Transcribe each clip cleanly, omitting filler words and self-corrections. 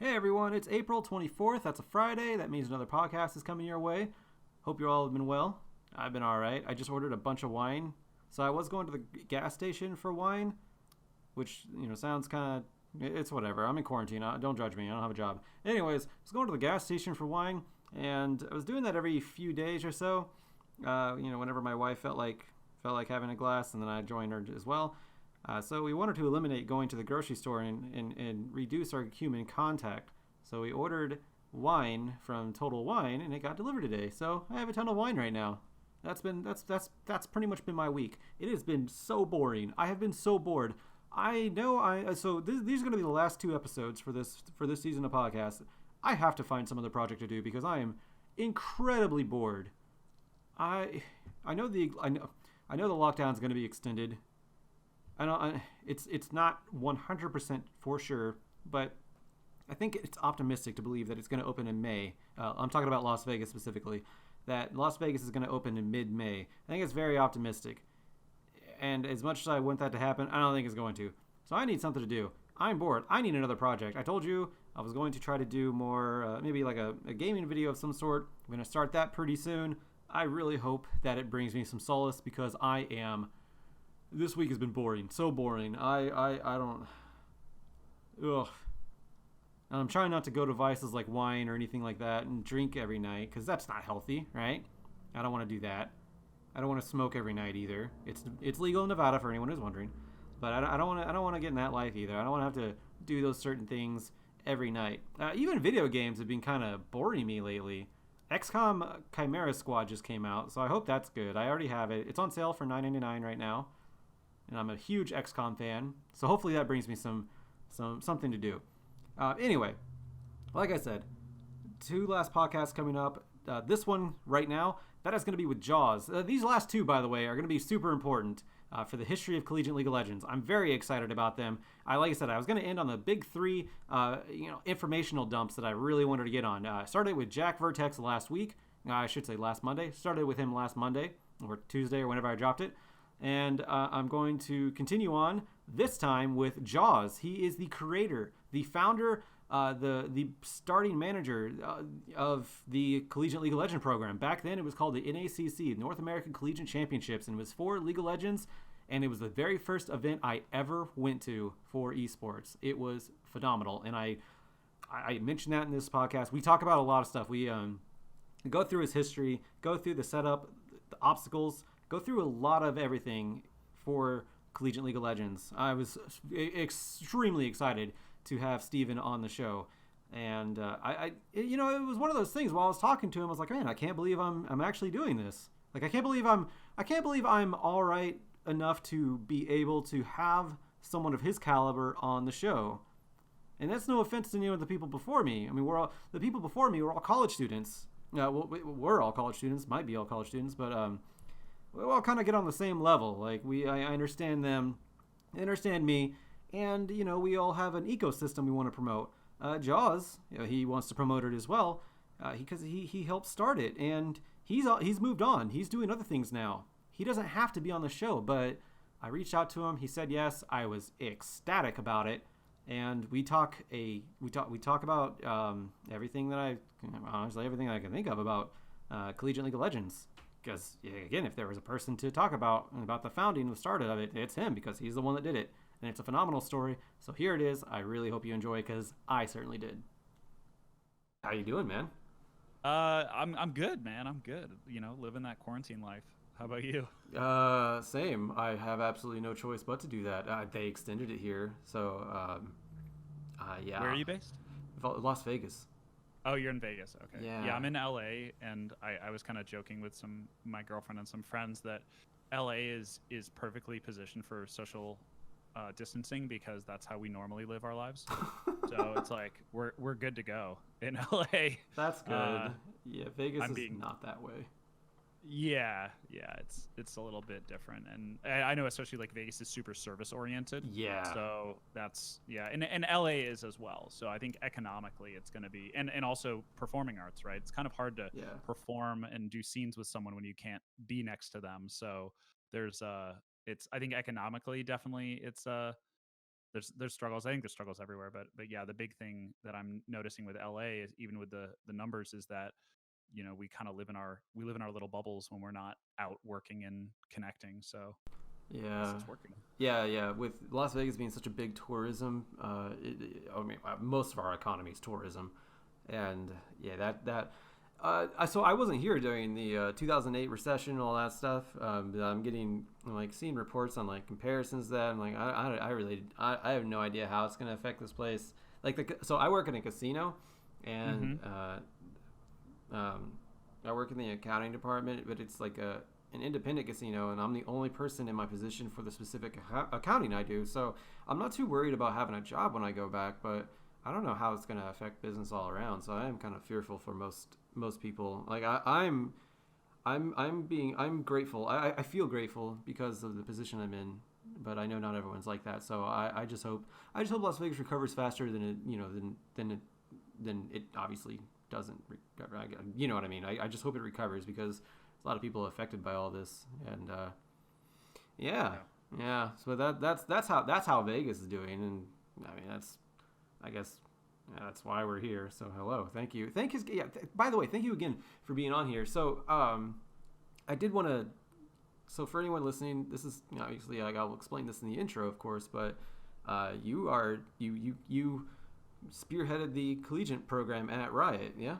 Hey everyone, it's April 24th. That's a Friday. That means another podcast is coming your way. Hope you all have been well. I've been all right. I just ordered a bunch of wine. So I was going to the gas station for wine, which, sounds kind of, it's whatever. I'm in quarantine. Don't judge me. I don't have a job. Anyways, I was going to the gas station for wine, and I was doing that every few days or so. Whenever my wife felt like having a glass, and then I joined her as well. So we wanted to eliminate going to the grocery store and reduce our human contact. So we ordered wine from Total Wine, and it got delivered today. So I have a ton of wine right now. That's pretty much been my week. It has been so boring. I have been so bored. I know these are going to be the last two episodes for this season of podcast. I have to find some other project to do because I am incredibly bored. I know the lockdown is going to be extended. It's not 100% for sure, but I think it's optimistic to believe that it's going to open in May. I'm talking about Las Vegas specifically. That Las Vegas is going to open in mid-May. I think it's very optimistic. And as much as I want that to happen, I don't think it's going to. So I need something to do. I'm bored. I need another project. I told you I was going to try to do more, maybe like a gaming video of some sort. I'm going to start that pretty soon. I really hope that it brings me some solace because this week has been boring. So boring. I don't. Ugh. And I'm trying not to go to vices like wine or anything like that and drink every night because that's not healthy, right? I don't want to do that. I don't want to smoke every night either. It's legal in Nevada for anyone who's wondering, but I don't want to get in that life either. I don't want to have to do those certain things every night. Even video games have been kind of boring me lately. XCOM Chimera Squad just came out, so I hope that's good. I already have it. It's on sale for $9.99 right now, and I'm a huge XCOM fan, so hopefully that brings me something to do. Anyway, like I said, two last podcasts coming up. This one right now, that is going to be with Jaws. These last two, by the way, are going to be super important for the history of Collegiate League of Legends. I'm very excited about them. Like I said, I was going to end on the big three, informational dumps that I really wanted to get on. I started with Jack Vertex last week. I should say last Monday. Started with him last Monday or Tuesday or whenever I dropped it. And I'm going to continue on this time with Jaws. He is the creator, the founder, the starting manager of the Collegiate League of Legends program. Back then, it was called the NACC, North American Collegiate Championships, and it was for League of Legends. And it was the very first event I ever went to for esports. It was phenomenal, and I mentioned that in this podcast. We talk about a lot of stuff. We go through his history, go through the setup, the obstacles, go through a lot of everything for Collegiate League of Legends. I was extremely excited to have Steven on the show. And it was one of those things while I was talking to him, I was like, man, I can't believe I'm actually doing this. Like, I can't believe I'm all right enough to be able to have someone of his caliber on the show. And that's no offense to any of the people before me. I mean, the people before me were all college students. We're all college students, might be all college students, but we all kind of get on the same level. Like, I understand them, they understand me, and we all have an ecosystem we want to promote. Jaws, he wants to promote it as well, because he helped start it, and he's moved on. He's doing other things now. He doesn't have to be on the show, but I reached out to him. He said yes. I was ecstatic about it, and we talk about everything that everything I can think of about Collegiate League of Legends. Because, again, if there was a person to talk about the founding and the start of it, it's him, because he's the one that did it. And it's a phenomenal story. So here it is. I really hope you enjoy it, because I certainly did. How you doing, man? I'm good, man. I'm good. Living that quarantine life. How about you? Same. I have absolutely no choice but to do that. They extended it here, so yeah. Where are you based? Las Vegas. Oh, you're in Vegas. Okay. Yeah. I'm in LA, and I was kind of joking with my girlfriend and some friends that LA is perfectly positioned for social distancing, because that's how we normally live our lives. So it's like we're good to go in LA. That's good. Yeah, Vegas is not that way. Yeah, it's a little bit different, and I know especially like Vegas is super service oriented. Yeah. So that's and LA is as well. So I think economically it's going to be, and also performing arts, right? It's kind of hard to perform and do scenes with someone when you can't be next to them. So there's I think economically definitely it's there's struggles. I think there's struggles everywhere, but yeah, the big thing that I'm noticing with LA is even with the numbers is that we kind of live in our little bubbles when we're not out working and connecting. So I guess Yeah. it's working. Yeah. With Las Vegas being such a big tourism, I mean, most of our economy is tourism, and yeah, that. So I wasn't here during the 2008 recession and all that stuff. But I'm getting like seeing reports on like comparisons to that. I'm like, I have no idea how it's going to affect this place. So I work in a casino, and Mm-hmm. um, I work in the accounting department, but it's like an independent casino, and I'm the only person in my position for the specific accounting I do. So I'm not too worried about having a job when I go back, but I don't know how it's going to affect business all around. So I am kind of fearful for most people. Like I'm grateful. I feel grateful because of the position I'm in, but I know not everyone's like that. So I just hope Las Vegas recovers faster than it than it obviously doesn't recover. You know what I mean? I just hope it recovers because there's a lot of people affected by all this, and yeah, Yeah. yeah. So that's how Vegas is doing, and I mean I guess that's why we're here. So hello, thank you, yeah. By the way, thank you again for being on here. So I did want to. So for anyone listening, this is obviously I'll explain this in the intro, of course, but you spearheaded the collegiate program at Riot, yeah?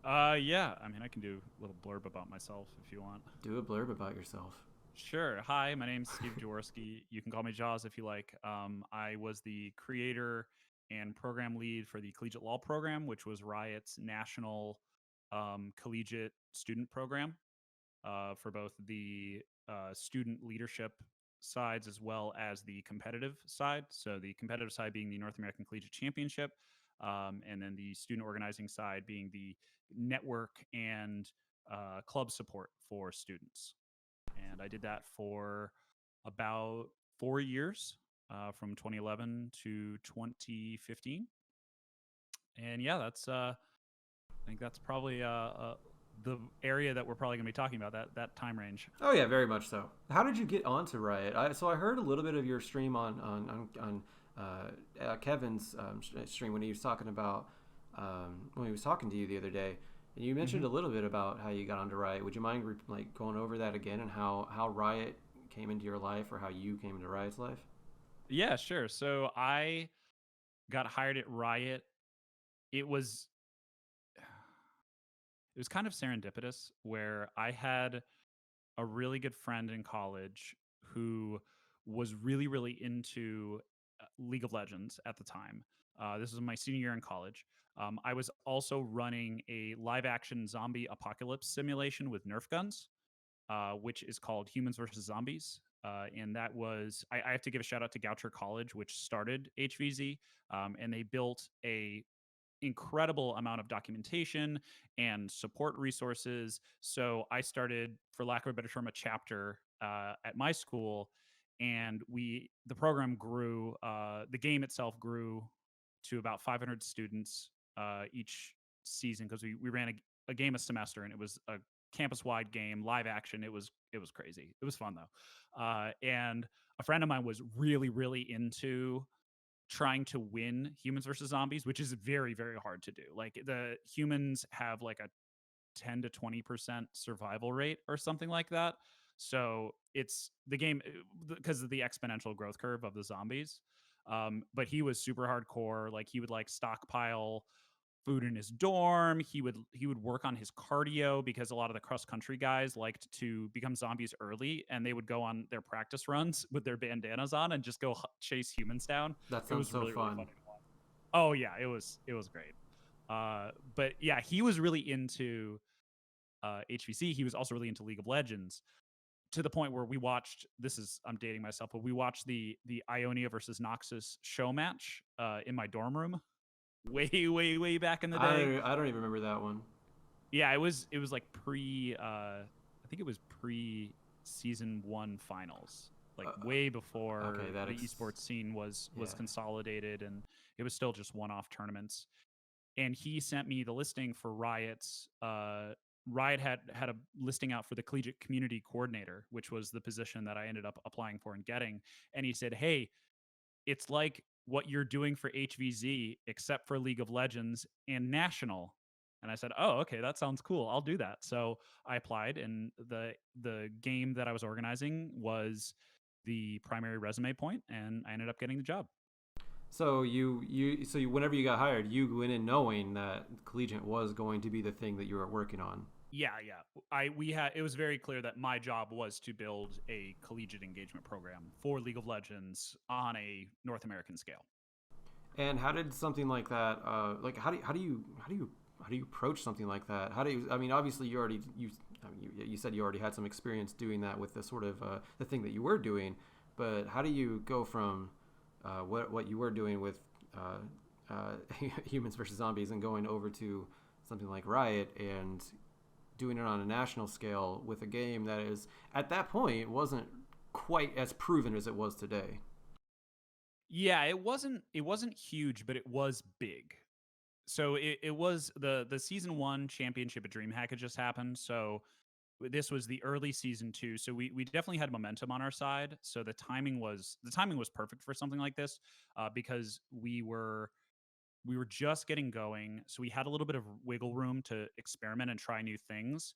Yeah. I mean, I can do a little blurb about myself if you want. Do a blurb about yourself. Sure. Hi, my name's Steve Jaworski. You can call me Jaws if you like. I was the creator and program lead for the Collegiate Law program, which was Riot's national collegiate student program for both the student leadership sides as well as the competitive side. So, the competitive side being the North American Collegiate Championship, and then the student organizing side being the network and club support for students. And I did that for about 4 years, from 2011 to 2015. And yeah, I think that's probably the area that we're probably going to be talking about, that time range. Oh yeah, very much so. How did you get onto Riot? So I heard a little bit of your stream on Kevin's stream when he was talking about when he was talking to you the other day, and you mentioned Hmm. a little bit about how you got onto Riot. Would you mind like going over that again and how Riot came into your life or how you came into Riot's life? Yeah, sure. So I got hired at Riot. It was it was kind of serendipitous where I had a really good friend in college who was really, really into League of Legends at the time. This was my senior year in college. I was also running a live action zombie apocalypse simulation with Nerf guns, which is called Humans versus Zombies. And that was, I have to give a shout out to Goucher College, which started HVZ, and they built a incredible amount of documentation and support resources. So I started, for lack of a better term, a chapter at my school, and the program grew. The game itself grew to about 500 students each season because we ran a game a semester, and it was a campus wide game, live action. It was crazy. It was fun though, and a friend of mine was really really into trying to win humans versus zombies, which is very, very hard to do. Like the humans have like a 10 to 20% survival rate or something like that. So it's the game because of the exponential growth curve of the zombies. But he was super hardcore. Like he would like stockpile food in his dorm. He would work on his cardio because a lot of the cross country guys liked to become zombies early, and they would go on their practice runs with their bandanas on and just go chase humans down. That It sounds was so really really fun. funny to watch. Oh yeah, it was great. But yeah, he was really into HVC. He was also really into League of Legends to the point where we watched. This is I'm dating myself, but we watched the Ionia versus Noxus show match in my dorm room way way back in the day. I don't even remember that one. Yeah, it was like I think it was pre season 1 finals, like Uh, way okay, before the esports scene was yeah. consolidated, and it was still just one-off tournaments. And he sent me the listing for Riot's Riot had a listing out for the collegiate community coordinator, which was the position that I ended up applying for and getting. And he said, "Hey, it's like what you're doing for HVZ, except for League of Legends and National. And I said, oh, okay, that sounds cool. I'll do that. So I applied, and the game that I was organizing was the primary resume point, and I ended up getting the job. So whenever you got hired, you went in knowing that collegiate was going to be the thing that you were working on. Yeah, yeah. I we had It was very clear that my job was to build a collegiate engagement program for League of Legends on a North American scale. And how did something like that? Like how do you approach something like that? How do you? I mean, obviously you said you already had some experience doing that with the sort of the thing that you were doing, but how do you go from what you were doing with humans versus zombies and going over to something like Riot and doing it on a national scale with a game that is at that point wasn't quite as proven as it was today. Yeah, it wasn't huge, but it was big. So it was the season 1 championship at DreamHack had just happened. So this was the early season 2. So we definitely had momentum on our side. So the timing was perfect for something like this, because we were just getting going, so we had a little bit of wiggle room to experiment and try new things.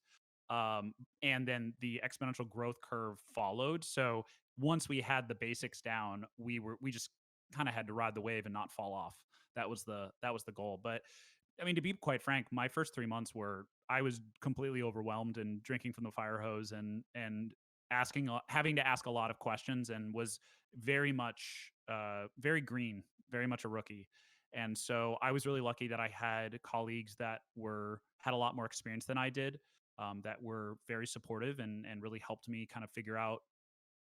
And then the exponential growth curve followed. So once we had the basics down, we just kind of had to ride the wave and not fall off. That was the goal. But I mean, to be quite frank, my first 3 months were I was completely overwhelmed and drinking from the fire hose, and having to ask a lot of questions, and was very much very green, very much a rookie. And so I was really lucky that I had colleagues that were had a lot more experience than I did, that were very supportive, and really helped me kind of figure out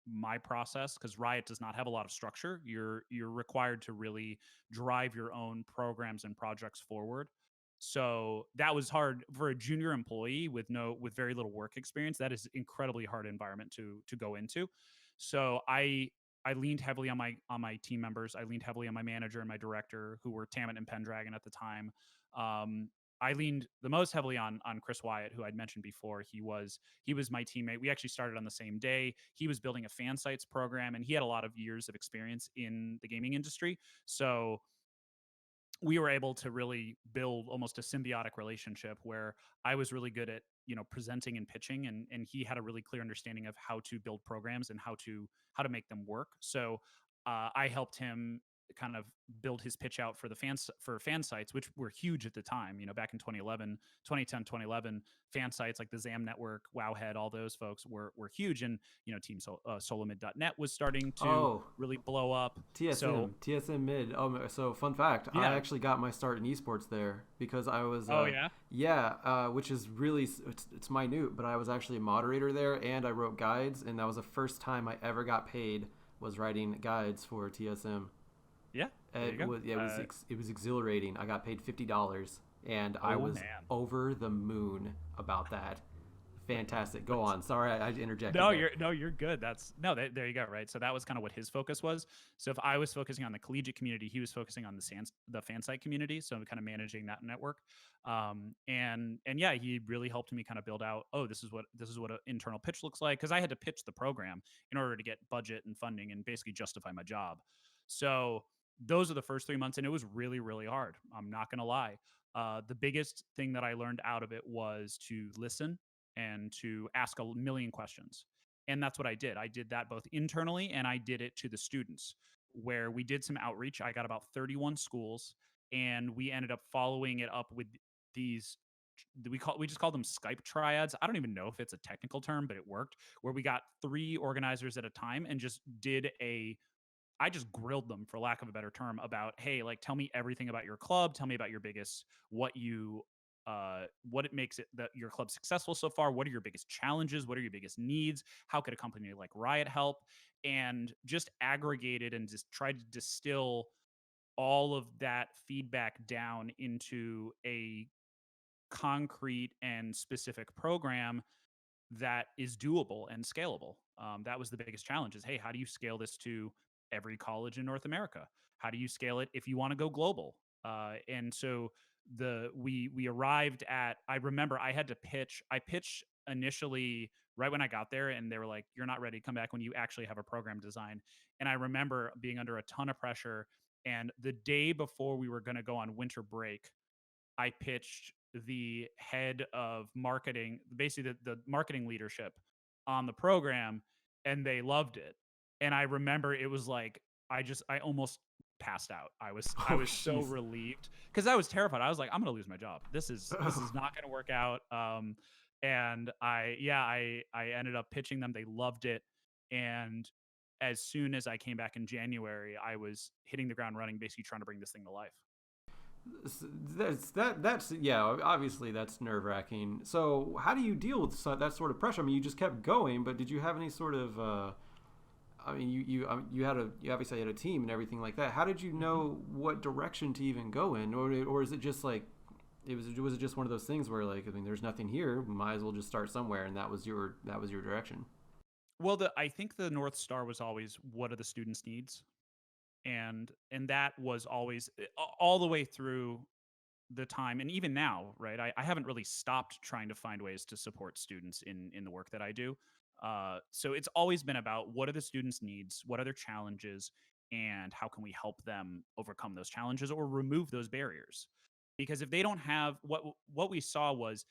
my process, because Riot does not have a lot of structure. You're required to really drive your own programs and projects forward. So that was hard for a junior employee with very little work experience. That is incredibly hard environment to go into. So I leaned heavily on my team members. I leaned heavily on my manager and my director, who were Tammet and Pendragon at the time. Um, I leaned the most heavily on Chris Wyatt, who I'd mentioned before. He was my teammate. We actually started on the same day. He was building a fan sites program, and he had a lot of years of experience in the gaming industry. So we were able to really build almost a symbiotic relationship, where I was really good at presenting and pitching, and he had a really clear understanding of how to build programs and how to make them work. So I helped him kind of build his pitch out for fan sites, which were huge at the time. Back in 2011, 2010, 2011, fan sites like the Zam Network, Wowhead, all those folks were huge. And Solomid.net was starting to Oh, really blow up. So TSM mid. Oh, so fun fact, I yeah. actually got my start in esports there because I was, Oh yeah. yeah, which is really, it's minute, but I was actually a moderator there and I wrote guides, and that was the first time I ever got paid was writing guides for TSM. Yeah, there you It go. was, yeah, it was exhilarating. I got paid $50, and I Oh was man. over the moon about that. Fantastic. Go That's on. Sorry, I interjected no, there. you're good. There you go. Right. So that was kind of what his focus was. So if I was focusing on the collegiate community, he was focusing on the fan site community. So kind of managing that network. And yeah, he really helped me kind of build out. Oh, this is what an internal pitch looks like, because I had to pitch the program in order to get budget and funding and basically justify my job. So those are the first 3 months, and it was really really hard. I'm not gonna lie. The biggest thing that I learned out of it was to listen and to ask a million questions. And that's what I did. I did that both internally, and I did it to the students, where we did some outreach. I got about 31 schools, and we ended up following it up with these we just call them Skype triads. I don't even know if it's a technical term, but it worked, where we got 3 organizers at a time and just did a I just grilled them, for lack of a better term, about, hey, like, tell me everything about your club. Tell me about your biggest, what it makes it that your club successful so far. What are your biggest challenges? What are your biggest needs? How could a company like Riot help? And just aggregated and just tried to distill all of that feedback down into a concrete and specific program that is doable and scalable. That was the biggest challenge: is, hey, how do you scale this to every college in North America? How do you scale it if you want to go global? And so we arrived at. I remember I had to pitch. I pitched initially right when I got there, and they were like, "You're not ready. Come back when you actually have a program design." And I remember being under a ton of pressure. And the day before we were going to go on winter break, I pitched the head of marketing, basically the marketing leadership on the program, and they loved it. And I remember it was like I almost passed out. I Oh, was so jeez. relieved because I was terrified. I was like, I'm gonna lose my job. This is not gonna work out. And I ended up pitching them. They loved it, and as soon as I came back in January, I was hitting the ground running, basically trying to bring this thing to life. That's yeah. Obviously, that's nerve wracking. So, how do you deal with that sort of pressure? I mean, you just kept going, but did you have any sort of? I mean, you obviously had a team and everything like that. How did you know what direction to even go in, or is it just like was it just one of those things where like I mean, there's nothing here, we might as well just start somewhere, and that was your direction. Well, I think the North Star was always what are the students' needs, and that was always all the way through the time, and even now, right? I haven't really stopped trying to find ways to support students in the work that I do. So it's always been about what are the students' needs, what are their challenges, and how can we help them overcome those challenges or remove those barriers? Because if they don't have what we saw was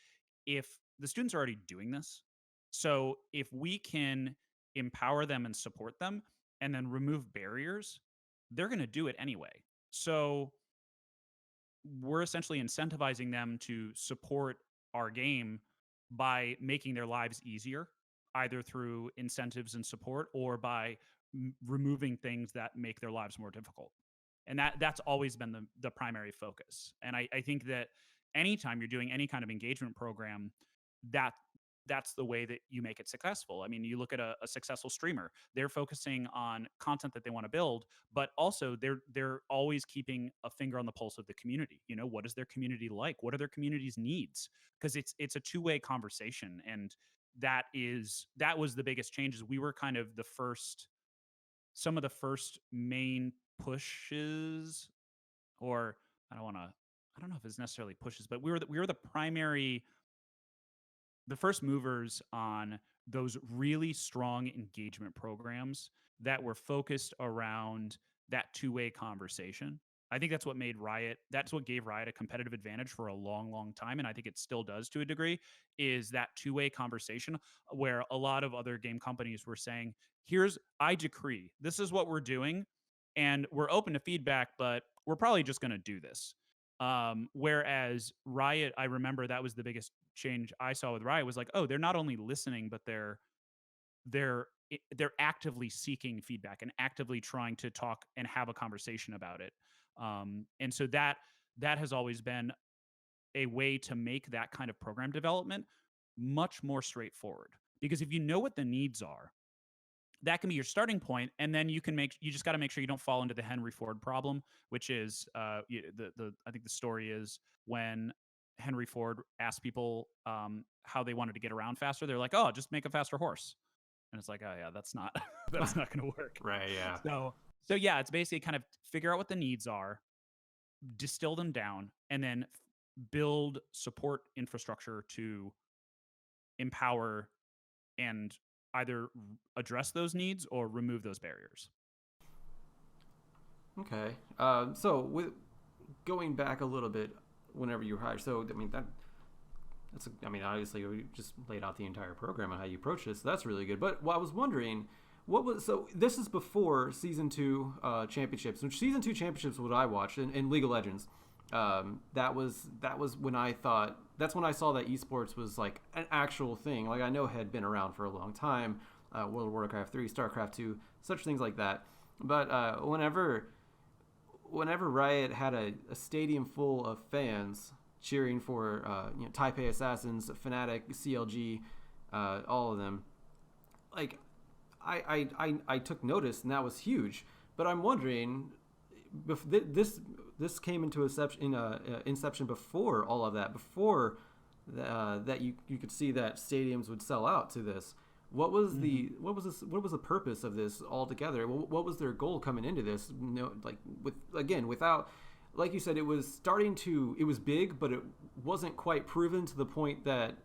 if the students are already doing this, so if we can empower them and support them and then remove barriers, they're going to do it anyway. So we're essentially incentivizing them to support our game by making their lives easier, either through incentives and support or by removing things that make their lives more difficult. And that's always been the primary focus. And I think that anytime you're doing any kind of engagement program, that that's the way that you make it successful. I mean, you look at a successful streamer; they're focusing on content that they want to build, but also they're always keeping a finger on the pulse of the community. You know, what is their community like? What are their community's needs? Because it's a two-way conversation, and that was the biggest changes. We were kind of the first, some of the first main pushes, or I don't want to. I don't know if it's necessarily pushes, but we were the primary, the first movers on those really strong engagement programs that were focused around that two-way conversation. I think that's what gave Riot a competitive advantage for a long, long time. And I think it still does to a degree, is that two-way conversation where a lot of other game companies were saying, I decree, this is what we're doing, and we're open to feedback, but we're probably just going to do this. Whereas Riot, I remember that was the biggest change I saw with Riot was like, oh, they're not only listening, but they're actively seeking feedback and actively trying to talk and have a conversation about it. And so that has always been a way to make that kind of program development much more straightforward. Because if you know what the needs are, that can be your starting point, and then you just got to make sure you don't fall into the Henry Ford problem, which is the I think the story is when Henry Ford asked people how they wanted to get around faster. They're like, oh, just make a faster horse, and it's like, oh yeah, that's not that's not going to work. Right. Yeah. So yeah, it's basically kind of figure out what the needs are, distill them down, and then build support infrastructure to empower and either address those needs or remove those barriers. Okay. So with going back a little bit, whenever you were hired, so I mean I mean, obviously, we just laid out the entire program and how you approach this. So that's really good. But I was wondering, so this is before season two championships, which season two championships was what I watched in League of Legends. That was when that's when I saw that esports was like an actual thing. Like I know it had been around for a long time, World of Warcraft 3, StarCraft 2, such things like that. But whenever Riot had a stadium full of fans cheering for Taipei Assassins, Fnatic, CLG, all of them, like I took notice, and that was huge. But I'm wondering, this came into inception before all of that, before that you could see that stadiums would sell out to this. What was what was the purpose of this altogether? What was their goal coming into this? Without, like you said, it was big, but it wasn't quite proven to the point that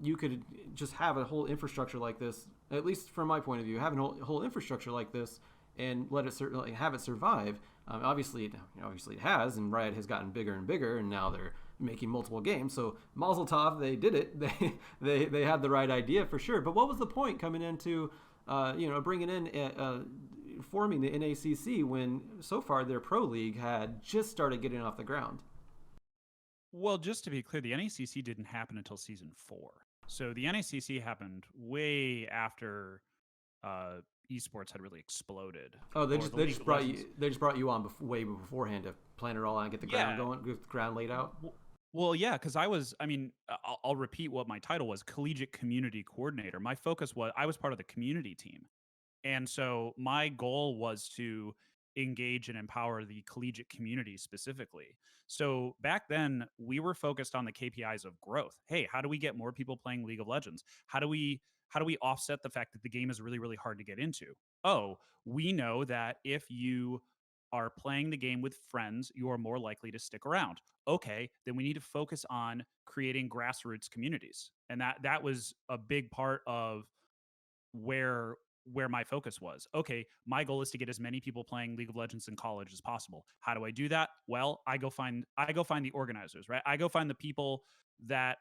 you could just have a whole infrastructure like this, at least from my point of view, have a whole infrastructure like this and let it certainly have it survive. Obviously it has, and Riot has gotten bigger and bigger, and now they're making multiple games. So Mazel Tov, they did it. They had the right idea for sure. But what was the point coming into bringing in forming the NACC when so far their pro league had just started getting off the ground? Well, just to be clear, the NACC didn't happen until season 4. So the NACC happened way after esports had really exploded. Oh, they just brought you on way beforehand to plan it all out and get the ground going, get the ground laid out. Well, yeah, because I'll repeat what my title was: Collegiate Community Coordinator. My focus was I was part of the community team, and so my goal was to engage and empower the collegiate community specifically. So back then, we were focused on the KPIs of growth. Hey, how do we get more people playing League of Legends? How do we offset the fact that the game is really, really hard to get into? Oh, we know that if you are playing the game with friends, you are more likely to stick around. Okay, then we need to focus on creating grassroots communities. And that was a big part of where my focus was. Okay, my goal is to get as many people playing League of Legends in college as possible. How do I do that? Well, I go find the organizers, right? I go find the people that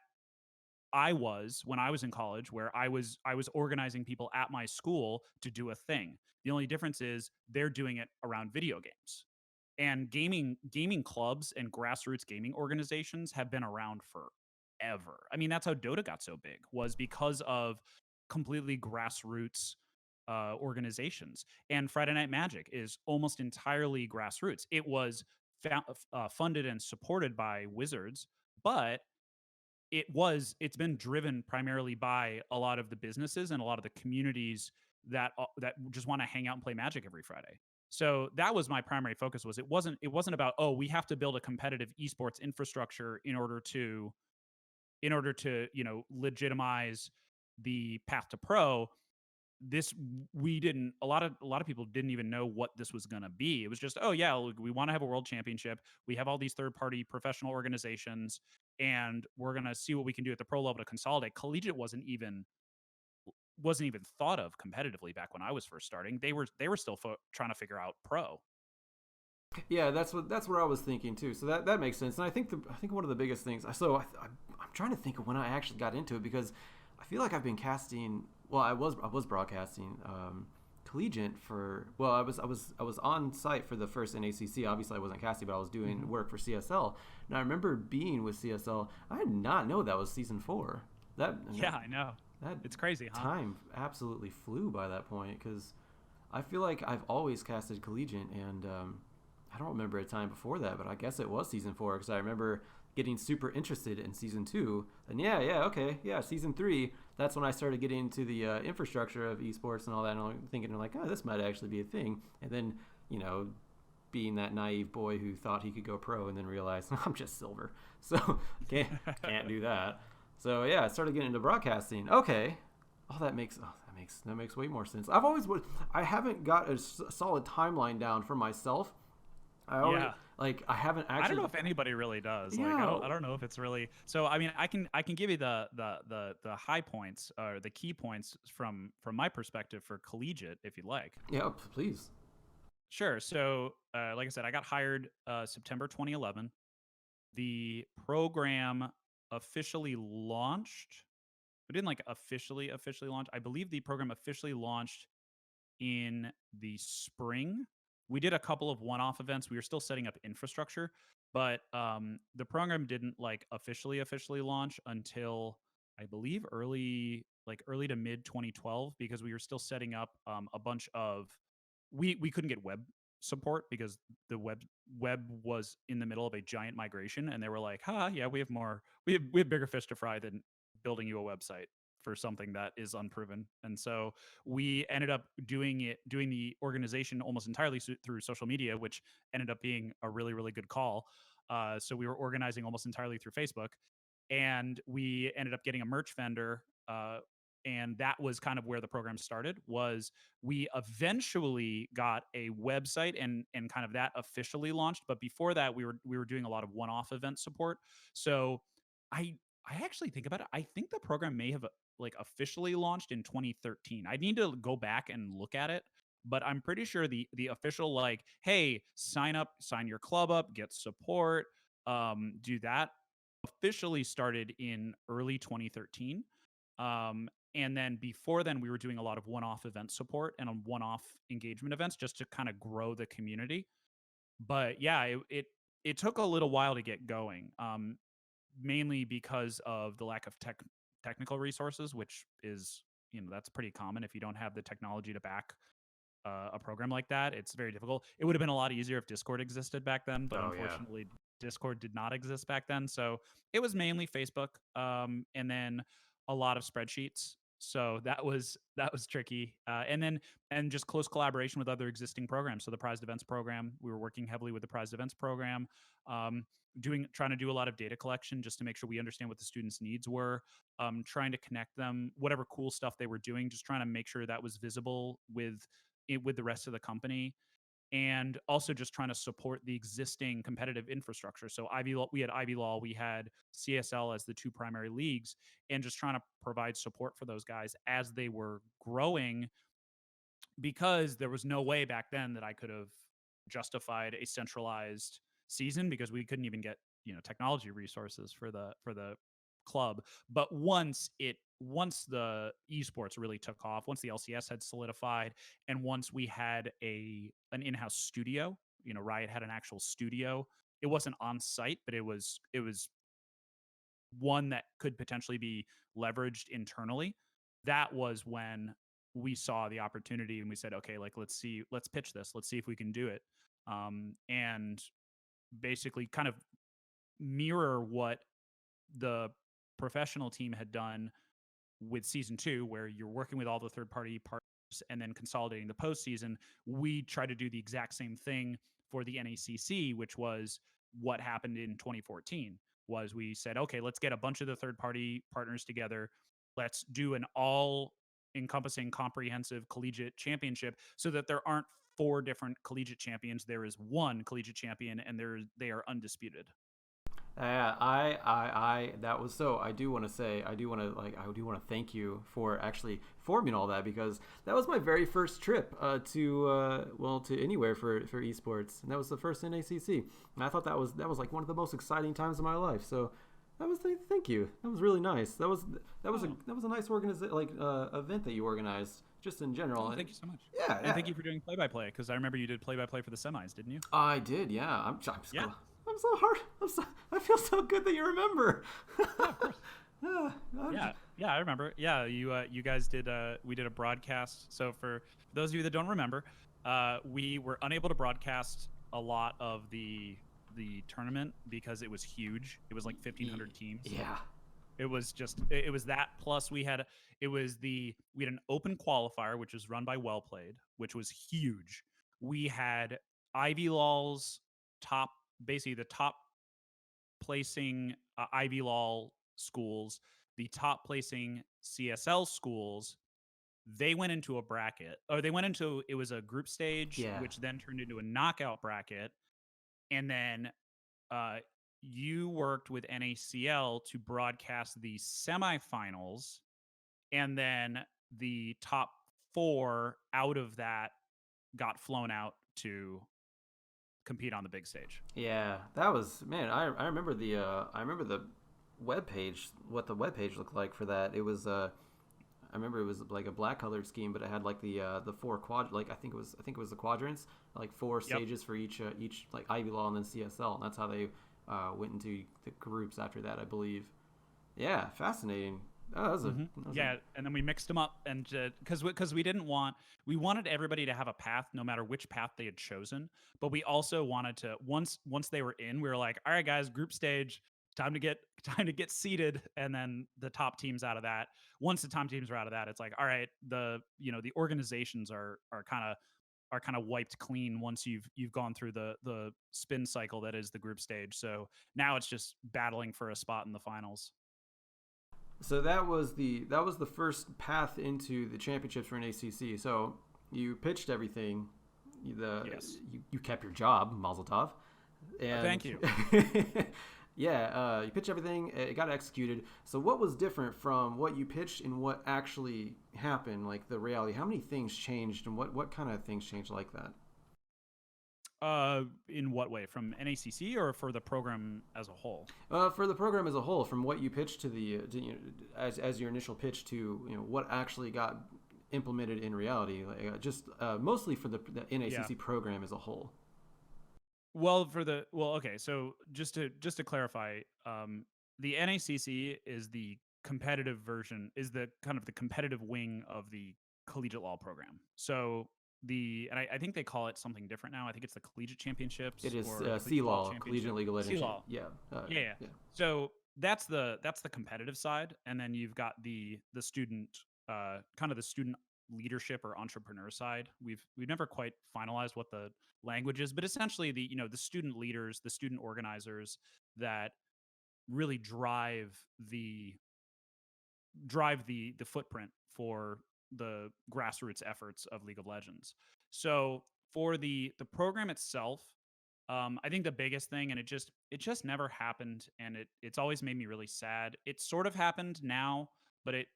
I was when I was in college, where I was organizing people at my school to do a thing. The only difference is they're doing it around video games. And gaming clubs and grassroots gaming organizations have been around forever. I mean, that's how Dota got so big, was because of completely grassroots organizations. And Friday Night Magic is almost entirely grassroots. It was funded and supported by Wizards, but it's been driven primarily by a lot of the businesses and a lot of the communities that just want to hang out and play Magic every Friday. So that was my primary focus. It wasn't about, oh, we have to build a competitive esports infrastructure in order to legitimize the path to pro. This we didn't a lot of people didn't even know what this was going to be. It was just, oh yeah, look, we want to have a world championship, we have all these third party professional organizations, and we're going to see what we can do at the pro level to consolidate. Collegiate wasn't even thought of competitively back when I was first starting. They were still trying to figure out pro. Yeah, that's what I was thinking too. So that makes sense. And I think one of the biggest things. I'm trying to think of when I actually got into it, because I feel like I've been casting. Well, I was broadcasting collegiate for. Well, I was on site for the first NACC. Obviously, I wasn't casting, but I was doing work for CSL. And I remember being with CSL. I did not know that was season 4. I know. It's crazy, huh? Time absolutely flew by that point, because I feel like I've always casted collegiate, and I don't remember a time before that, but I guess it was season 4, because I remember getting super interested in season 2. And season 3, that's when I started getting into the infrastructure of esports and all that, and I'm thinking like, oh, this might actually be a thing. And then, being that naive boy who thought he could go pro and then realized I'm just silver, so can't do that. So yeah, I started getting into broadcasting. Okay, that makes way more sense. I haven't got a solid timeline down for myself. I haven't actually. I don't know if anybody really does. Yeah. Like, I don't know if it's really. So I mean, I can give you the high points or the key points from my perspective for collegiate, if you'd like. Yeah, please. Sure. So like I said, I got hired September 2011. The program officially launched. It didn't officially launch. I believe the program officially launched in the spring. We did a couple of one-off events. We were still setting up infrastructure, but the program didn't officially launch until I believe early to mid 2012, because we were still setting up a bunch of we couldn't get web support because the web was in the middle of a giant migration, and they were like, yeah, we have bigger fish to fry than building you a website for something that is unproven. And so we ended up doing the organization almost entirely through social media, which ended up being a really, really good call. So we were organizing almost entirely through Facebook, and we ended up getting a merch vendor. And that was kind of where the program started. Was we eventually got a website and kind of that officially launched. But before that, we were doing a lot of one-off event support. So I actually think about it. I think the program may have like officially launched in 2013. I need to go back and look at it, but I'm pretty sure the official like, hey, sign up, sign your club up, get support, do that officially started in early 2013. And then before then, we were doing a lot of one-off event support and on one-off engagement events just to kind of grow the community. But yeah, it took a little while to get going. Mainly because of the lack of technical resources, which is, that's pretty common. If you don't have the technology to back a program like that, it's very difficult. It would have been a lot easier if Discord existed back then, but Oh yeah. unfortunately, Discord did not exist back then. So it was mainly Facebook, and then a lot of spreadsheets. So that was tricky, and just close collaboration with other existing programs. So the prized events program, we were working heavily with the prized events program, um, trying to do a lot of data collection just to make sure we understand what the students' needs were, trying to connect them, whatever cool stuff they were doing, just trying to make sure that was visible with the rest of the company, and also just trying to support the existing competitive infrastructure. So we had Ivy Law, we had CSL as the two primary leagues, and just trying to provide support for those guys as they were growing, because there was no way back then that I could have justified a centralized season because we couldn't even get technology resources for the club. But once the esports really took off, once the LCS had solidified, and once we had an in-house studio, Riot had an actual studio. It wasn't on site, but it was one that could potentially be leveraged internally. That was when we saw the opportunity and we said, okay, like let's pitch this, let's see if we can do it, and basically kind of mirror what the professional team had done with season 2, where you're working with all the third party partners and then consolidating the postseason. We try to do the exact same thing for the NACC, which was what happened in 2014. Was we said, okay, let's get a bunch of the third party partners together. Let's do an all encompassing comprehensive collegiate championship so that there aren't 4 different collegiate champions. There is one collegiate champion, and they are undisputed. That was so. I do want to say, I do want to thank you for actually forming all that, because that was my very first trip to anywhere for esports, and that was the first NACC, and I thought that was like one of the most exciting times of my life. So that was thank you. That was really nice. That was a nice event that you organized just in general. Thank you so much. Yeah, And thank you for doing play-by-play, because I remember you did play-by-play for the semis, didn't you? I did. Yeah, Yeah. I'm so hard. I feel so good that you remember. Yeah, of course. Yeah, I remember. Yeah, you guys did. We did a broadcast. So for those of you that don't remember, we were unable to broadcast a lot of the tournament because it was huge. It was like 1,500 teams. Yeah. It was that, plus we had an open qualifier, which was run by Well Played, which was huge. We had Ivy Law's basically the top placing Ivy Law schools, the top placing CSL schools. They went into a bracket, or it was a group stage, Yeah. which then turned into a knockout bracket, and then you worked with NACL to broadcast the semifinals, and then the top 4 out of that got flown out to compete on the big stage. Yeah, that was, man. I remember the web page. What the web page looked like for that. It was I remember it was like a black colored scheme, but it had like the 4 I think it was the quadrants, like 4 stages for each like Ivy Law and then CSL, and that's how they went into the groups after that, I believe. Yeah, fascinating. Oh, and then we mixed them up, and because we wanted everybody to have a path, no matter which path they had chosen. But we also wanted to, once they were in, we were like, all right, guys, group stage, time to get seated, and then the top teams out of that. Once the top teams are out of that, it's like, all right, the organizations are kind of wiped clean once you've gone through the spin cycle that is the group stage. So now it's just battling for a spot in the finals. So that was the first path into the championships for an ACC. So you pitched everything. Yes. You kept your job, Mazel Tov. And, thank you. Yeah, you pitch everything. It got executed. So, what was different from what you pitched and what actually happened? Like the reality. How many things changed, and what kind of things changed like that? In what way? From NACC or for the program as a whole? For the program as a whole, from what you pitched to as your initial pitch to what actually got implemented in reality, like, just mostly for the Yeah. NACC program as a whole. Okay. So just to clarify, the NACC is the competitive version, is the kind of the competitive wing of the collegiate law program. So I think they call it something different now. I think it's the collegiate It championships is or the collegiate law C-Law, Collegiate championship. League of C Legends. law. Yeah, Yeah, yeah. yeah. So that's the competitive side, and then you've got the student, kind of the student leadership or entrepreneur side. We've never quite finalized what the language is, but essentially the student leaders, the student organizers that really the drive the footprint for the grassroots efforts of League of Legends. So for the program itself, I think the biggest thing, and it just never happened, and it's always made me really sad. It sort of happened now, but it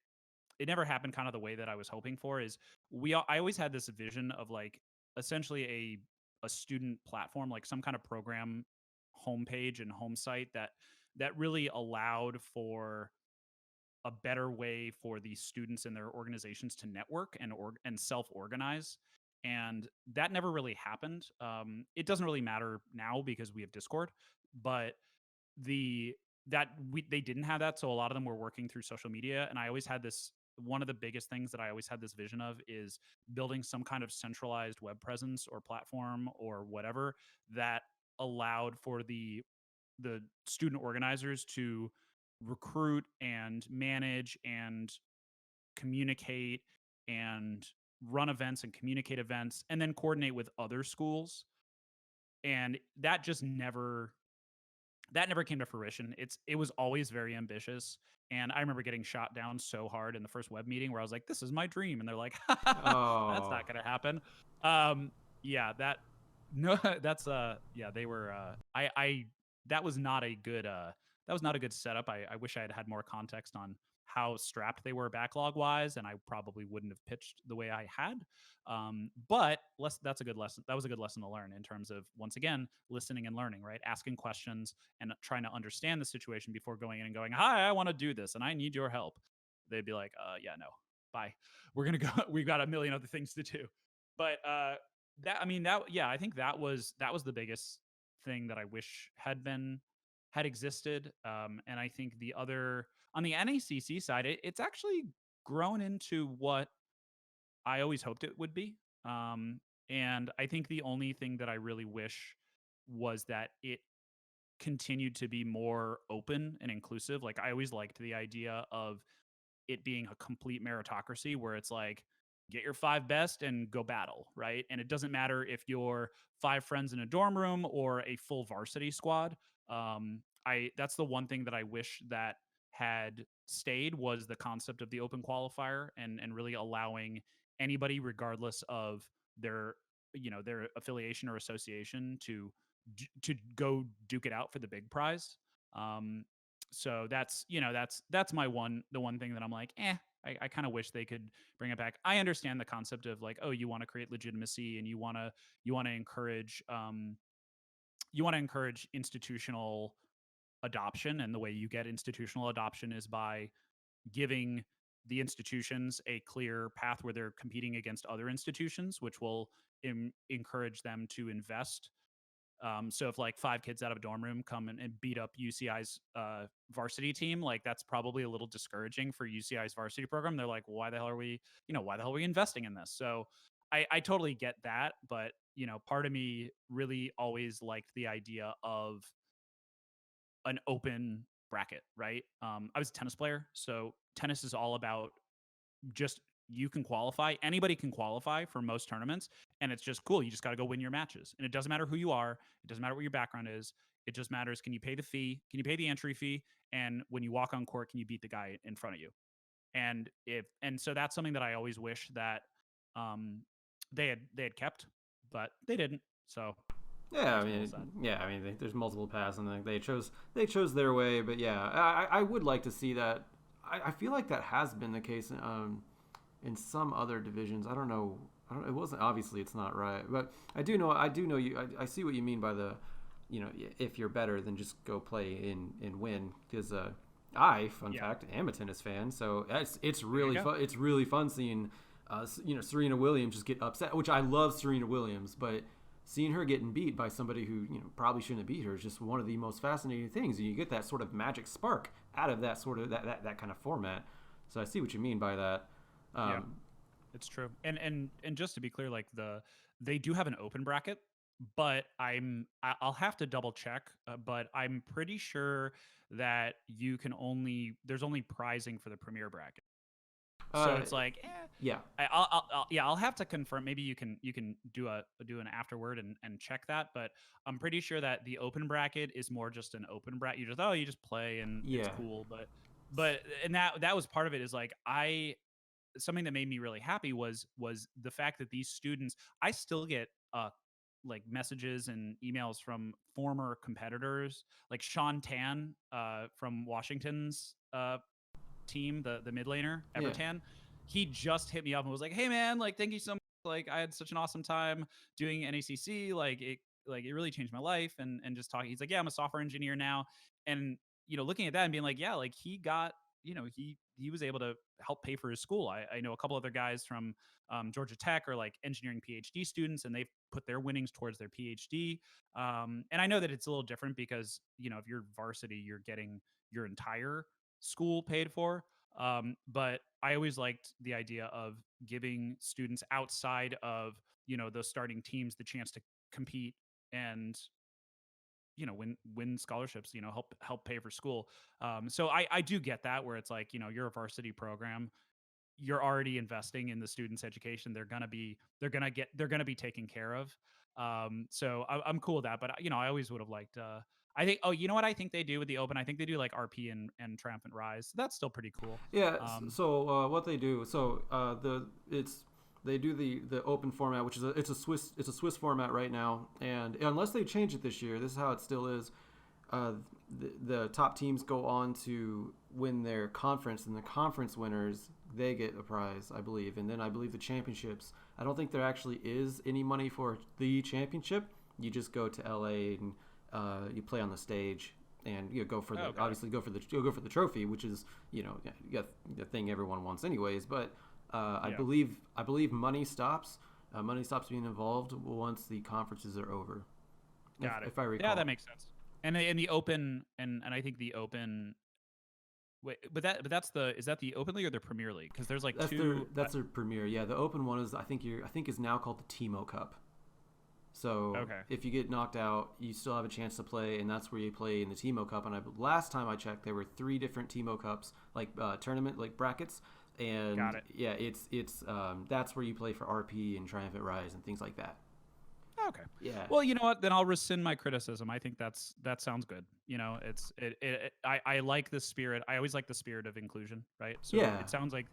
never happened kind of the way that I was hoping for. Is I always had this vision of like essentially a student platform, like some kind of program homepage and home site that really allowed for a better way for these students and their organizations to network and self-organize. And that never really happened. It doesn't really matter now because we have Discord, but the that we they didn't have that, so a lot of them were working through social media. And I always had this one of the biggest things that I always had this vision of is building some kind of centralized web presence or platform or whatever that allowed for the student organizers to recruit and manage and communicate and run events and communicate events and then coordinate with other schools. And that never came to fruition. It was always very ambitious, and I remember getting shot down so hard in the first web meeting where I was like, "This is my dream," and they're like, "That's Oh, not gonna happen." Yeah, that no, that's yeah, they were. I That was not a good setup. I wish I had had more context on how strapped they were backlog wise, and I probably wouldn't have pitched the way I had. But that's a good lesson. That was a good lesson to learn in terms of, once again, listening and learning, right? Asking questions and trying to understand the situation before going in and going, "Hi, I want to do this and I need your help." They'd be like, yeah, no, bye. We're going to go. We've got a million other things to do." But yeah, I think that was the biggest thing that I wish had existed. And I think the other, on the NACC side, it's actually grown into what I always hoped it would be. Um, and I think the only thing that I really wish was that it continued to be more open and inclusive. Like, I always liked the idea of it being a complete meritocracy where it's like, get your five best and go battle, right? And it doesn't matter if you're five friends in a dorm room or a full varsity squad. I That's the one thing that I wish that had stayed, was the concept of the open qualifier, and really allowing anybody, regardless of their their affiliation or association, to go duke it out for the big prize. Um, so that's the one thing that I'm like, I kind of wish they could bring it back. I understand the concept of like, oh, you want to create legitimacy and you want to encourage institutional adoption, and the way you get institutional adoption is by giving the institutions a clear path where they're competing against other institutions, which will encourage them to invest. So if like five kids out of a dorm room come and beat up UCI's varsity team, like that's probably a little discouraging for UCI's varsity program. They're like, why the hell are we investing in this? So I totally get that, but part of me really always liked the idea of an open bracket, right? I was a tennis player, so tennis is all about just, you can qualify. Anybody can qualify for most tournaments, and it's just cool. You just got to go win your matches, and it doesn't matter who you are. It doesn't matter what your background is. It just matters, can you pay the fee? Can you pay the entry fee? And when you walk on court, can you beat the guy in front of you? And so that's something that I always wish that um, they had kept, but they didn't. So Yeah, I Makes me a mean, little sad. there's multiple paths, and they chose their way. But yeah, I would like to see that. I feel like that has been the case in some other divisions. I don't know. It wasn't, obviously it's not right, but I do know you. I see what you mean by the, if you're better, then just go play and win. Because fun Yeah. fact, am a tennis fan, so it's There you really go. fun. It's really fun seeing, Serena Williams just get upset, which I love Serena Williams, but seeing her getting beat by somebody who probably shouldn't have beat her is just one of the most fascinating things. And you get that sort of magic spark out of that sort of that kind of format. So I see what you mean by that. Yeah. Um, It's true. And just to be clear, like they do have an open bracket, but I'll have to double check, but I'm pretty sure that there's only prizing for the premier bracket. So uh, it's like, yeah, yeah, I'll have to confirm. Maybe you can do an afterward and check that. But I'm pretty sure that the open bracket is more just an open bracket. You just play and it's yeah. cool. But and that was part of it. Is like something that made me really happy was the fact that these students, I still get like messages and emails from former competitors like Sean Tan from Washington's team, the mid laner Yeah. Evertan. He just hit me up and was like, "Hey man, like thank you so much. Like I had such an awesome time doing NACC. Like it really changed my life." And just talking, he's like, "Yeah, I'm a software engineer now." And looking at that and being like, "Yeah, like he got." He was able to help pay for his school. I know a couple other guys from Georgia Tech are like engineering PhD students, and they've put their winnings towards their PhD. And I know that it's a little different because if you're varsity, you're getting your entire school paid for. But I always liked the idea of giving students outside of those starting teams the chance to compete and win scholarships, help pay for school. So I do get that, where it's like you're a varsity program, you're already investing in the students' education. They're gonna be taken care of. So I'm cool with that. But I always would have liked. I think. Oh, you know what I think they do with the open? I think they do like RP and Triumphant Rise. So that's still pretty cool. Yeah. Um, So what they do? So they do the open format, which is it's a Swiss format right now, and unless they change it this year, this is how it still is. The top teams go on to win their conference, and the conference winners, they get a prize, I believe, and then I believe the championships. I don't think there actually is any money for the championship. You just go to LA and you play on the stage, and you go for the okay. obviously go for the trophy, which is the thing everyone wants anyways. But I Yeah. believe money stops being involved once the conferences are over, Got it. if I Yeah, that recall. makes sense. And in the open, and I think the open. Wait, but that's the is that the Open League or the Premier League? Because there's like That's their two. that's their premiere. Yeah, the open one is I think is now called the Timo Cup. So Okay. if you get knocked out, you still have a chance to play, and that's where you play in the Timo Cup. And last time I checked, there were 3 different Timo Cups, like tournament like brackets, and Got it. yeah, it's that's where you play for RP and Triumphant Rise and things like that. Okay. Yeah, Well, you know what? Then I'll rescind my criticism. I think that sounds good. I like the spirit. I always like the spirit of inclusion, right? So yeah, it sounds like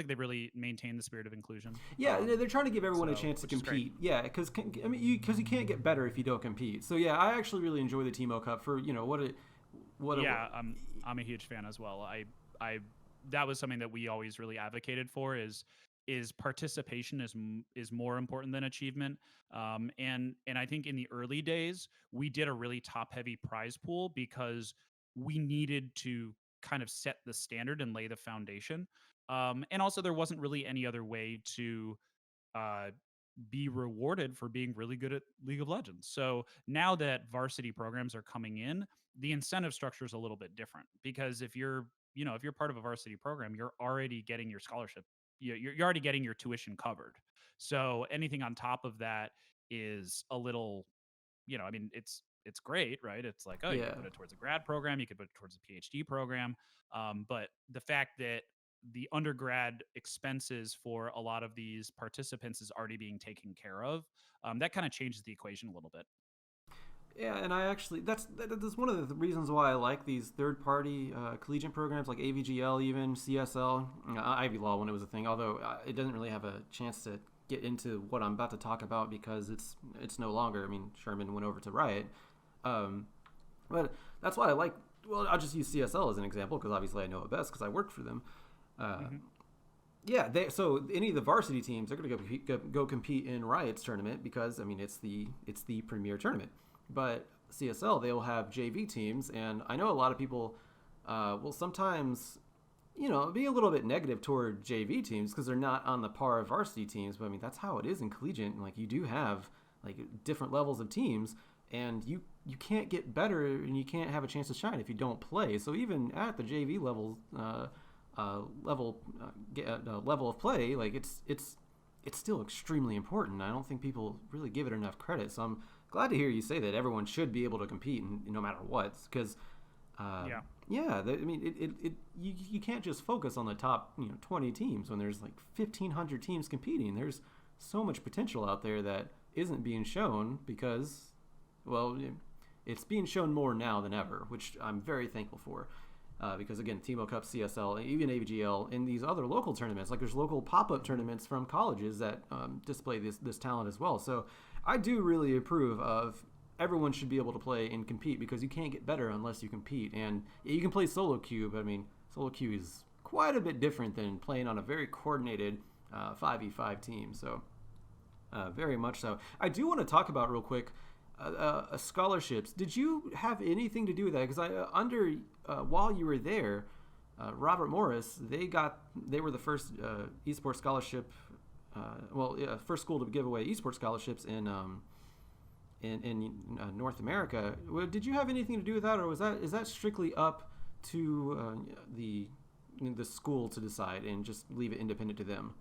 they really maintain the spirit of inclusion. yeah. They're trying to give everyone a So chance to which is great. compete. Yeah, because you can't get better if you don't compete. So yeah, I actually really enjoy the Timo Cup for what it. Yeah, I'm a huge fan as well. I that was something that we always really advocated for is participation is more important than achievement. And I think in the early days we did a really top heavy prize pool because we needed to kind of set the standard and lay the foundation. And also there wasn't really any other way to uh, be rewarded for being really good at League of Legends. So now that varsity programs are coming in, the incentive structure is a little bit different because if you're part of a varsity program, you're already getting your scholarship. You're already getting your tuition covered. So anything on top of that is a little, I mean, it's great, right? It's like, oh, you could Yeah. put it towards a grad program, you could put it towards a PhD program. But the fact that the undergrad expenses for a lot of these participants is already being taken care of, that kind of changes the equation a little bit. Yeah, and I actually that's one of the reasons why I like these third-party collegiate programs like AVGL, even CSL, Ivy Law when it was a thing. Although it doesn't really have a chance to get into what I'm about to talk about because it's no longer. I mean, Sherman went over to Riot, but that's why I like. Well, I'll just use CSL as an example because obviously I know it best because I worked for them. Mm-hmm. Yeah, so any of the varsity teams are going to go compete in Riot's tournament because I mean it's the premier tournament. But CSL they'll have JV teams, and I know a lot of people will sometimes be a little bit negative toward JV teams because they're not on the par of varsity teams. But I mean that's how it is in collegiate. Like you do have like different levels of teams, and you can't get better and you can't have a chance to shine if you don't play. So even at the JV level. Level of play, like it's still extremely important. I don't think people really give it enough credit. So I'm glad to hear you say that everyone should be able to compete, no matter what. Because you can't just focus on the top 20 teams when there's like 1,500 teams competing. There's so much potential out there that isn't being shown because, well, it's being shown more now than ever, which I'm very thankful for. Because again, Timo Cup, CSL, even AVGL, in these other local tournaments, like there's local pop-up tournaments from colleges that display this talent as well. So I do really approve of everyone should be able to play and compete because you can't get better unless you compete. And you can play solo queue, but I mean, solo queue is quite a bit different than playing on a very coordinated 5v5 team. So very much so. I do want to talk about real quick scholarships. Did you have anything to do with that? Because while you were there, Robert Morris, they were the first esports scholarship, first school to give away esports scholarships in North America. Did you have anything to do with that, or is that strictly up to the school to decide and just leave it independent to them?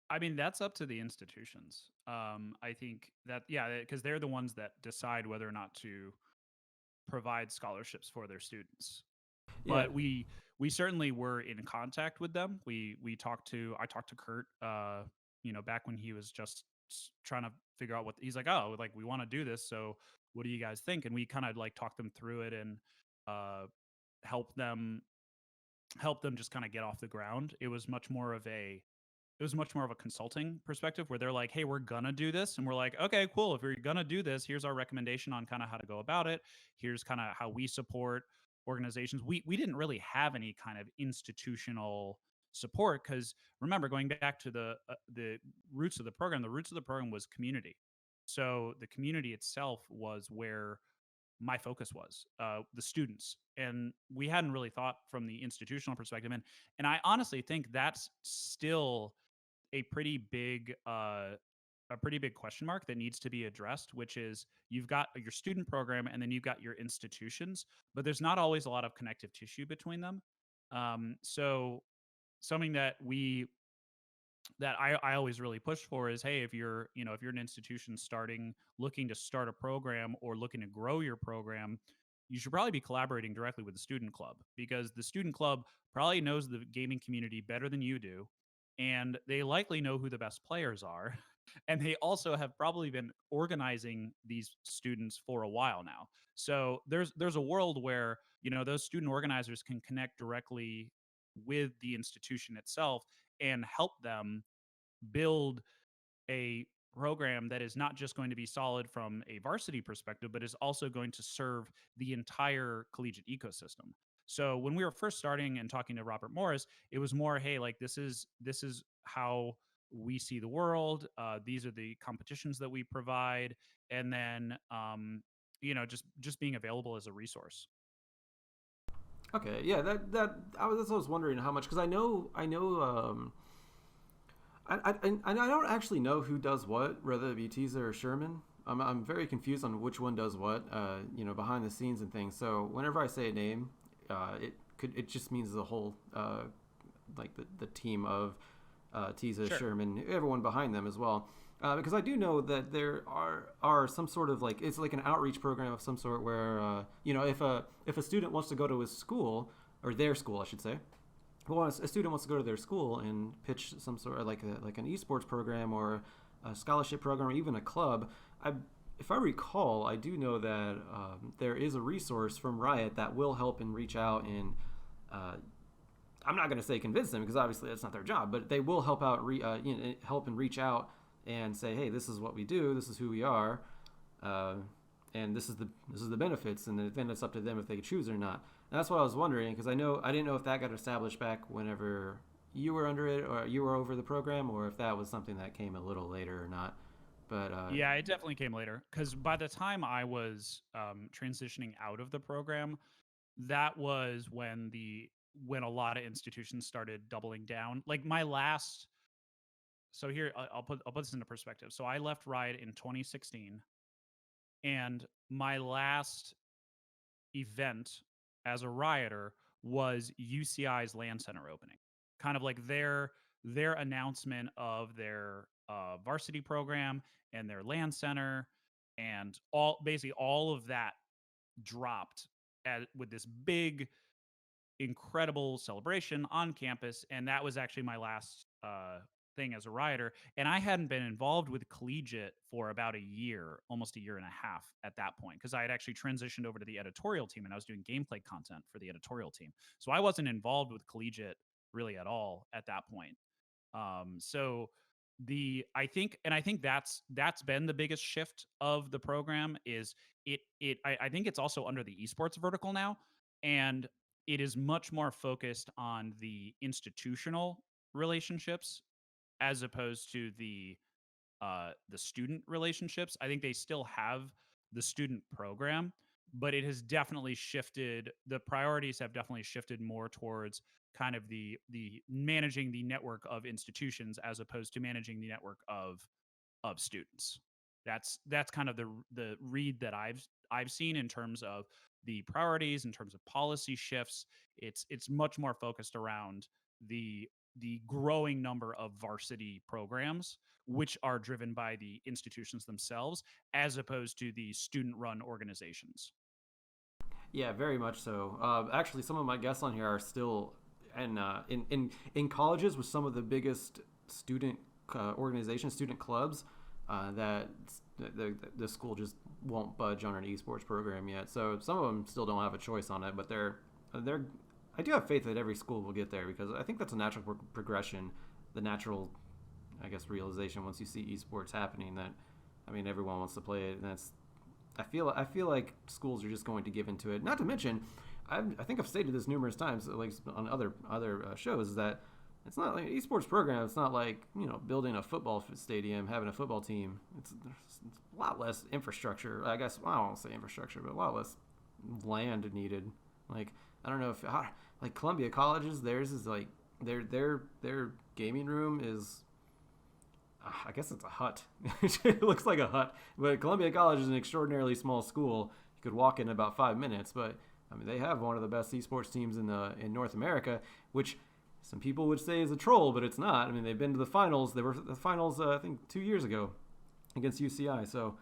I mean, that's up to the institutions. I think that, because they're the ones that decide whether or not to provide scholarships for their students. Yeah. But we certainly were in contact with them. I talked to Kurt, back when he was just trying to figure out he's like, oh, like we want to do this. So what do you guys think? And we kind of like talked them through it and help them just kind of get off the ground. It was much more of a consulting perspective where they're like, hey, we're gonna do this. And we're like, okay, cool. If you're gonna do this, here's our recommendation on kind of how to go about it. Here's kind of how we support organizations. We didn't really have any kind of institutional support because remember, going back to the roots of the program was community. So the community itself was where my focus was, the students. And we hadn't really thought from the institutional perspective. And I honestly think that's still a pretty big question mark that needs to be addressed, which is you've got your student program and then you've got your institutions, but there's not always a lot of connective tissue between them. So something that I always really push for is, hey, if you're an institution looking to start a program or looking to grow your program, you should probably be collaborating directly with the student club because the student club probably knows the gaming community better than you do. And they likely know who the best players are. And they also have probably been organizing these students for a while now. So there's a world where, those student organizers can connect directly with the institution itself and help them build a program that is not just going to be solid from a varsity perspective, but is also going to serve the entire collegiate ecosystem. So when we were first starting and talking to Robert Morris, it was more, hey, like this is how we see the world. These are the competitions that we provide, and then just being available as a resource. Okay, yeah, that's what I was wondering how much because I know I don't actually know who does what, whether it be Teaser or Sherman. I'm very confused on which one does what, behind the scenes and things. So whenever I say a name, it just means the whole, like the team of Teaser, sure. Sherman, everyone behind them as well. Because I do know that there are some sort of it's like an outreach program of some sort where if a student wants to go to his school or their school, I should say. Well, a student wants to go to their school and pitch some sort of like an esports program or a scholarship program or even a club. If I recall, I do know that there is a resource from Riot that will help and reach out and I'm not going to say convince them because obviously that's not their job, but they will help out, help and reach out and say, hey, this is what we do, this is who we are, uh, and this is the benefits, and then it's up to them if they choose or not. And that's what I was wondering because I didn't know if that got established back whenever you were under it or you were over the program, or if that was something that came a little later or not. But Yeah, it definitely came later because by the time I was transitioning out of the program, that was when a lot of institutions started doubling down. Like my last, so here I'll put this into perspective. So I left Riot in 2016, and my last event as a rioter was UCI's LAN Center opening. Kind of like their announcement of their varsity program and their LAN Center, and basically all of that dropped with this big incredible celebration on campus, and that was actually my last thing as a rioter. And I hadn't been involved with collegiate for about a year, almost a year and a half at that point, because I had actually transitioned over to the editorial team and I was doing gameplay content for the editorial team. So I wasn't involved with collegiate really at all at that point. So I think that's been the biggest shift of the program is I think it's also under the esports vertical now, and it is much more focused on the institutional relationships as opposed to the student relationships. I think they still have the student program, but it has definitely shifted. The priorities have definitely shifted more towards kind of the managing the network of institutions as opposed to managing the network of students. That's kind of the read that I've seen in terms of the priorities, in terms of policy shifts. It's much more focused around the growing number of varsity programs, which are driven by the institutions themselves, as opposed to the student-run organizations. yeah, very much so. Actually, some of my guests on here are still in colleges with some of the biggest student organizations, student clubs that the school just won't budge on an esports program yet. So some of them still don't have a choice on it, but they're I do have faith that every school will get there because I think that's a natural progression, the natural, I guess, realization once you see esports happening that, I mean, everyone wants to play it, and that's I feel like schools are just going to give into it. Not to mention, I think I've stated this numerous times, like on other shows, that it's not like an esports program. It's not like building a football stadium, having a football team. It's a lot less infrastructure. I guess I don't want to say infrastructure, but a lot less land needed. Like I don't know if like Columbia colleges, theirs is like their gaming room is I guess it's a hut. It looks like a hut. But Columbia College is an extraordinarily small school. You could walk in about 5 minutes, but I mean they have one of the best esports teams in North America, which some people would say is a troll, but it's not. I mean they've been to the finals. They were the finals I think 2 years ago against UCI. So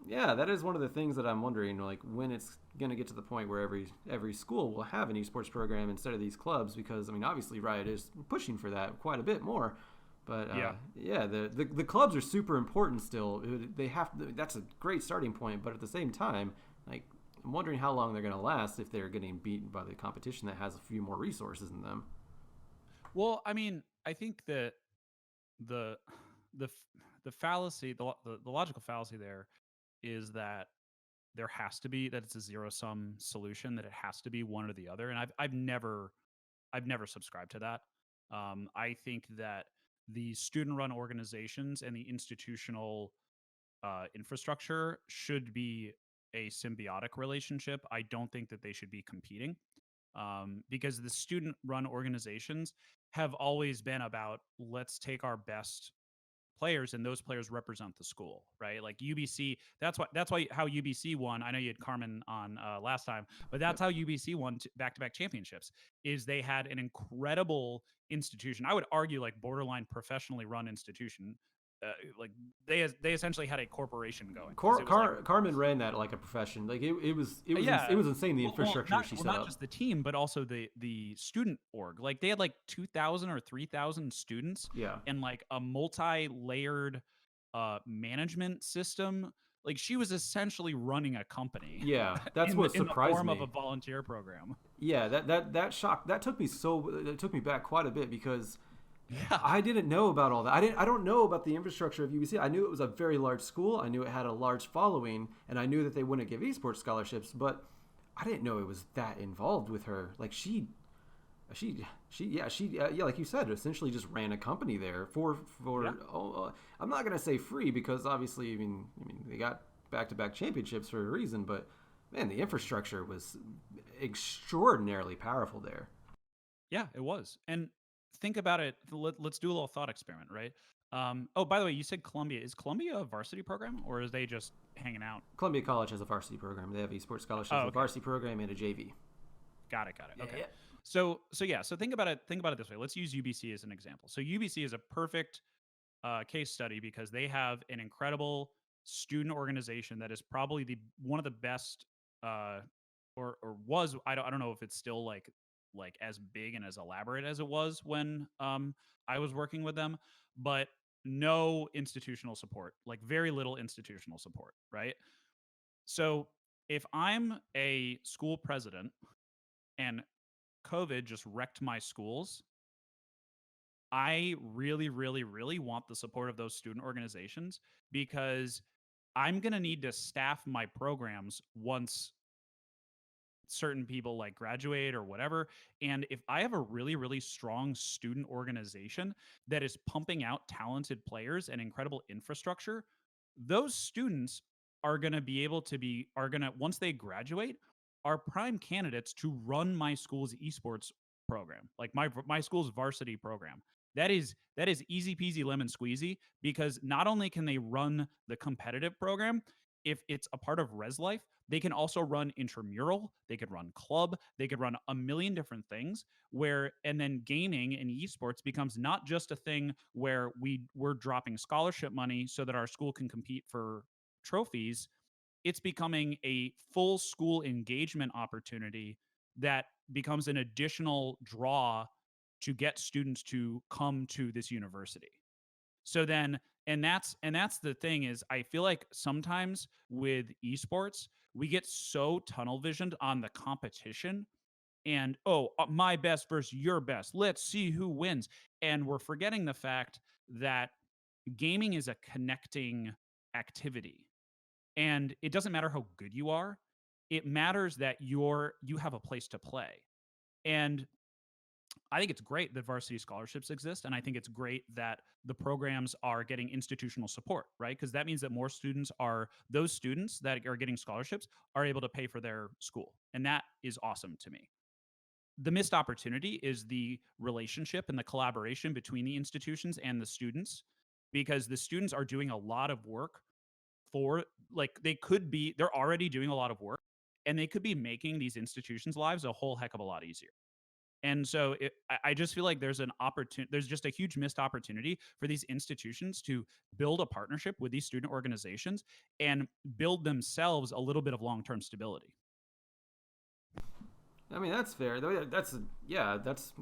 yeah, that is one of the things that I'm wondering, like when it's going to get to the point where every school will have an esports program instead of these clubs, because I mean obviously Riot is pushing for that quite a bit more. But yeah, the clubs are super important still. They have that's a great starting point, but at the same time, like I'm wondering how long they're going to last if they're getting beaten by the competition that has a few more resources in them. Well, I mean, I think that the the the fallacy, the logical fallacy there is that there has to be that it's a zero sum solution, that it has to be one or the other, and I've never subscribed to that. I think that the student run organizations and the institutional infrastructure should be a symbiotic relationship. I don't think that they should be competing, because the student run organizations have always been about let's take our best players and those players represent the school, right? Like UBC, that's why how UBC won. I know you had Carmen on last time, but that's Yep. how UBC won back-to-back championships. Is they had an incredible institution. I would argue like borderline professionally run institution. Like they essentially had a corporation going because it was like Carmen ran that like a profession. Like it yeah. was insane the Well, infrastructure she set not up. just the team, but also the student org. Like they had like 2,000 or 3,000 students Yeah. and like a multi-layered management system. Like she was essentially running a company Yeah, that's what in the surprised form of a me. volunteer program. Yeah, that shock that took me it took me back quite a bit because Yeah. I didn't know about all that. I don't know about the infrastructure of UBC. I knew it was a very large school. I knew it had a large following, and I knew that they wouldn't give esports scholarships. But I didn't know it was that involved with her. Like yeah, like you said, essentially just ran a company there Yeah. I'm not gonna say free because obviously, I mean they got back to back championships for a reason. But man, the infrastructure was extraordinarily powerful there. Yeah, it was. And think about it. Let's do a little thought experiment, right? Oh, by the way, you said Columbia. Is Columbia a varsity program or is they just hanging out? Columbia College has a varsity program. They have esports scholarships, Oh, a okay. varsity program, and a JV. Got it. Got it. Yeah, Okay. yeah. So yeah. So think about it. Think about it this way. Let's use UBC as an example. So UBC is a perfect case study because they have an incredible student organization that is probably the one of the best, uh, or was I don't know if it's still like as big and as elaborate as it was when I was working with them, but no institutional support, like very little institutional support, right? So if I'm a school president and COVID just wrecked my schools, I really, really, really want the support of those student organizations because I'm going to need to staff my programs once certain people like graduate or whatever. And if I have a really, really strong student organization that is pumping out talented players and incredible infrastructure, those students are going to be able to be, are going to, once they graduate, are prime candidates to run my school's esports program, like my school's varsity program. That is easy peasy lemon squeezy because not only can they run the competitive program, if it's a part of Res Life, they can also run intramural, they could run club, they could run a million different things where and then gaming and esports becomes not just a thing where we're dropping scholarship money so that our school can compete for trophies. It's becoming a full school engagement opportunity that becomes an additional draw to get students to come to this university. So then and that's the thing is I feel like sometimes with esports, we get so tunnel visioned on the competition and my best versus your best. Let's see who wins. And we're forgetting the fact that gaming is a connecting activity. And it doesn't matter how good you are. It matters that you have a place to play. And I think it's great that varsity scholarships exist, and I think it's great that the programs are getting institutional support, right? Because that means that more students are those students that are getting scholarships are able to pay for their school, and that is awesome to me. The missed opportunity is the relationship and the collaboration between the institutions and the students, because the students are doing a lot of work for like they're already doing a lot of work, and they could be making these institutions' lives a whole heck of a lot easier. And so I just feel like there's an opportunity, there's just a huge missed opportunity for these institutions to build a partnership with these student organizations and build themselves a little bit of long term stability. I mean that's fair. That's yeah. That's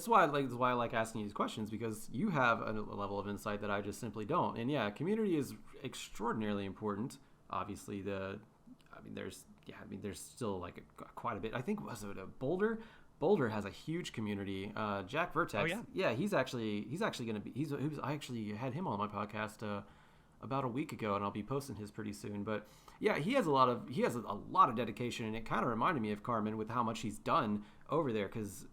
why I like asking you these questions because you have a level of insight that I just simply don't. And yeah, community is extraordinarily important. Obviously, there's still like quite a bit. I think was it a Boulder. Boulder has a huge community. Jack Oh Vertex, yeah. yeah, he's actually gonna be I actually had him on my podcast about a week ago, and I'll be posting his pretty soon. But yeah, he has a lot of dedication, and it kind of reminded me of Carmen with how much he's done over there because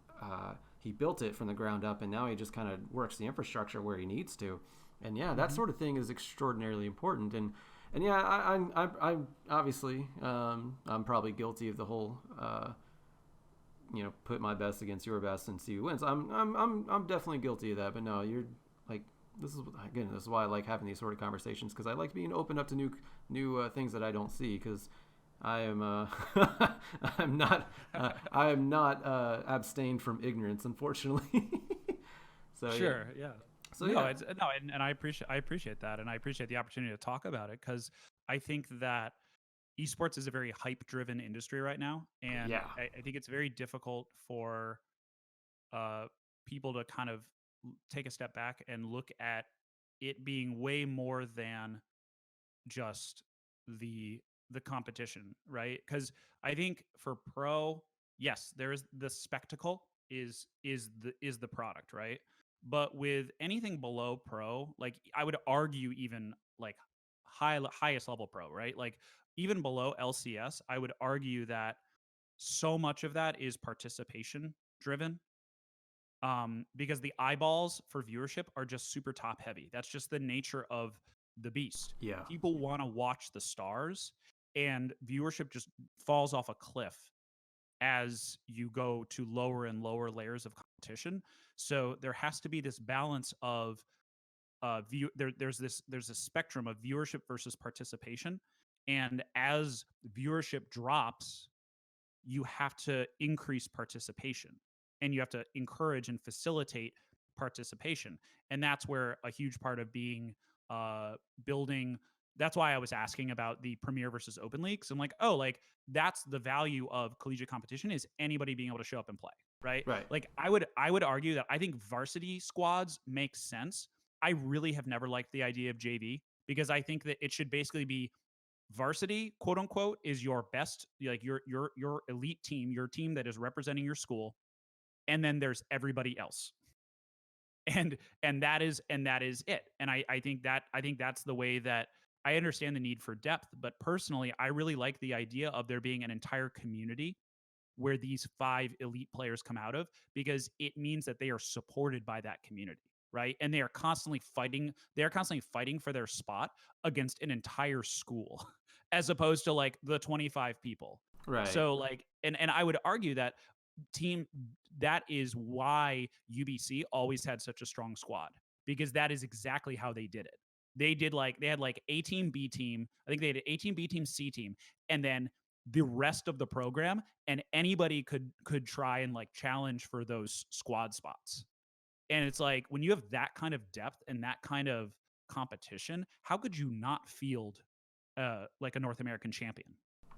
he built it from the ground up, and now he just kind of works the infrastructure where he needs to. And yeah, that Hmm. sort of thing is extraordinarily important. And yeah, I obviously I'm probably guilty of the whole. Put my best against your best and see who wins. I'm definitely guilty of that. But no, you're like this is why I like having these sort of conversations because I like being open up to new things that I don't see because I am I am not abstained from ignorance, unfortunately. So yeah, Sure. Yeah. so No, yeah, it's no, and I appreciate that, and I appreciate the opportunity to talk about it because I think that esports is a very hype driven industry right now, and yeah. I think it's very difficult for uh, people to kind of take a step back and look at it being way more than just the competition, right? Because I think for pro, yes, there is the spectacle is the product, right? But with anything below pro, like I would argue even like highest level pro, right? Like even below LCS, I would argue that so much of that is participation driven, because the eyeballs for viewership are just super top heavy. That's just the nature of the beast. Yeah. People want to watch the stars, and viewership just falls off a cliff as you go to lower and lower layers of competition. So there has to be this balance of there's a spectrum of viewership versus participation, and as viewership drops, you have to increase participation, and you have to encourage and facilitate participation. And that's where a huge part of being building, that's why I was asking about the premier versus open leagues. I'm like, oh, like that's the value of collegiate competition, is anybody being able to show up and play, right? Right. Like I would argue that I think varsity squads make sense. I really have never liked the idea of JV, because I think that it should basically be varsity, quote unquote, is your best, like your elite team, your team that is representing your school, and then there's everybody else. And that is it. And I think that's the way that I understand the need for depth. But personally, I really like the idea of there being an entire community where these 5 elite players come out of, because it means that they are supported by that community, right? And they're constantly fighting for their spot against an entire school as opposed to like the 25 people. Right. So like, and I would argue that team that is why UBC always had such a strong squad, because that is exactly how they did it. They had like A team, B team. I think they had A team, B team, C team, and then the rest of the program, and anybody could try and like challenge for those squad spots. And it's like when you have that kind of depth and that kind of competition, how could you not field like a North American champion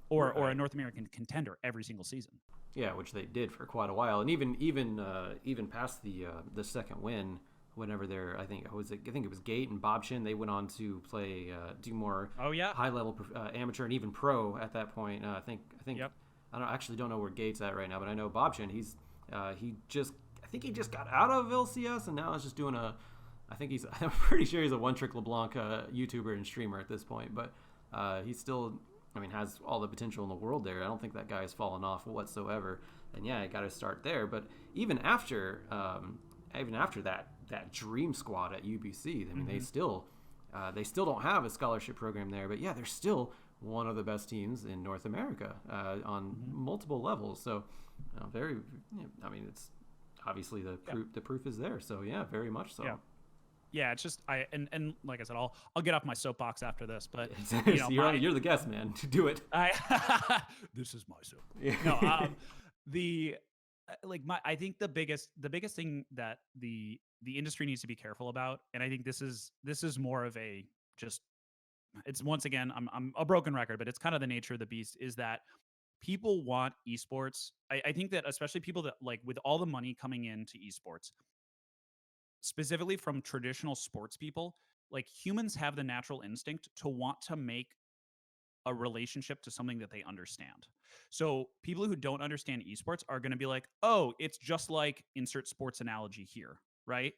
or a Right. North American contender every single season? Yeah, which they did for quite a while, and even past the second win, whenever they're I think it was Gate and Bobqin, they went on to play do more Oh yeah. high level amateur and even pro at that point. I think Yep. I don't know where Gate's at right now, but I know Bobqin. I think he just got out of LCS and now is just doing a. I'm pretty sure he's a one trick LeBlanc YouTuber and streamer at this point, but he's still, I mean, has all the potential in the world there. I don't think that guy has fallen off whatsoever. And yeah, I got to start there. But even after that dream squad at UBC, I mean, they still don't have a scholarship program there. But yeah, they're still one of the best teams in North America on multiple levels. So very, I mean, it's obviously the proof is there. So yeah, very much so. Yeah. Yeah, it's just and like I said, I'll get off my soapbox after this, but You're the guest, man. Do it. This is my soap. Yeah. No, the I think the biggest thing that the industry needs to be careful about, and I think this is more of a just, it's once again, I'm a broken record, but it's kind of the nature of the beast, is that people want esports. I think that especially people that like with all the money coming into esports, specifically from traditional sports people, like humans have the natural instinct to want to make a relationship to something that they understand. So people who don't understand esports are going to be like, "Oh, it's just like insert sports analogy here," right?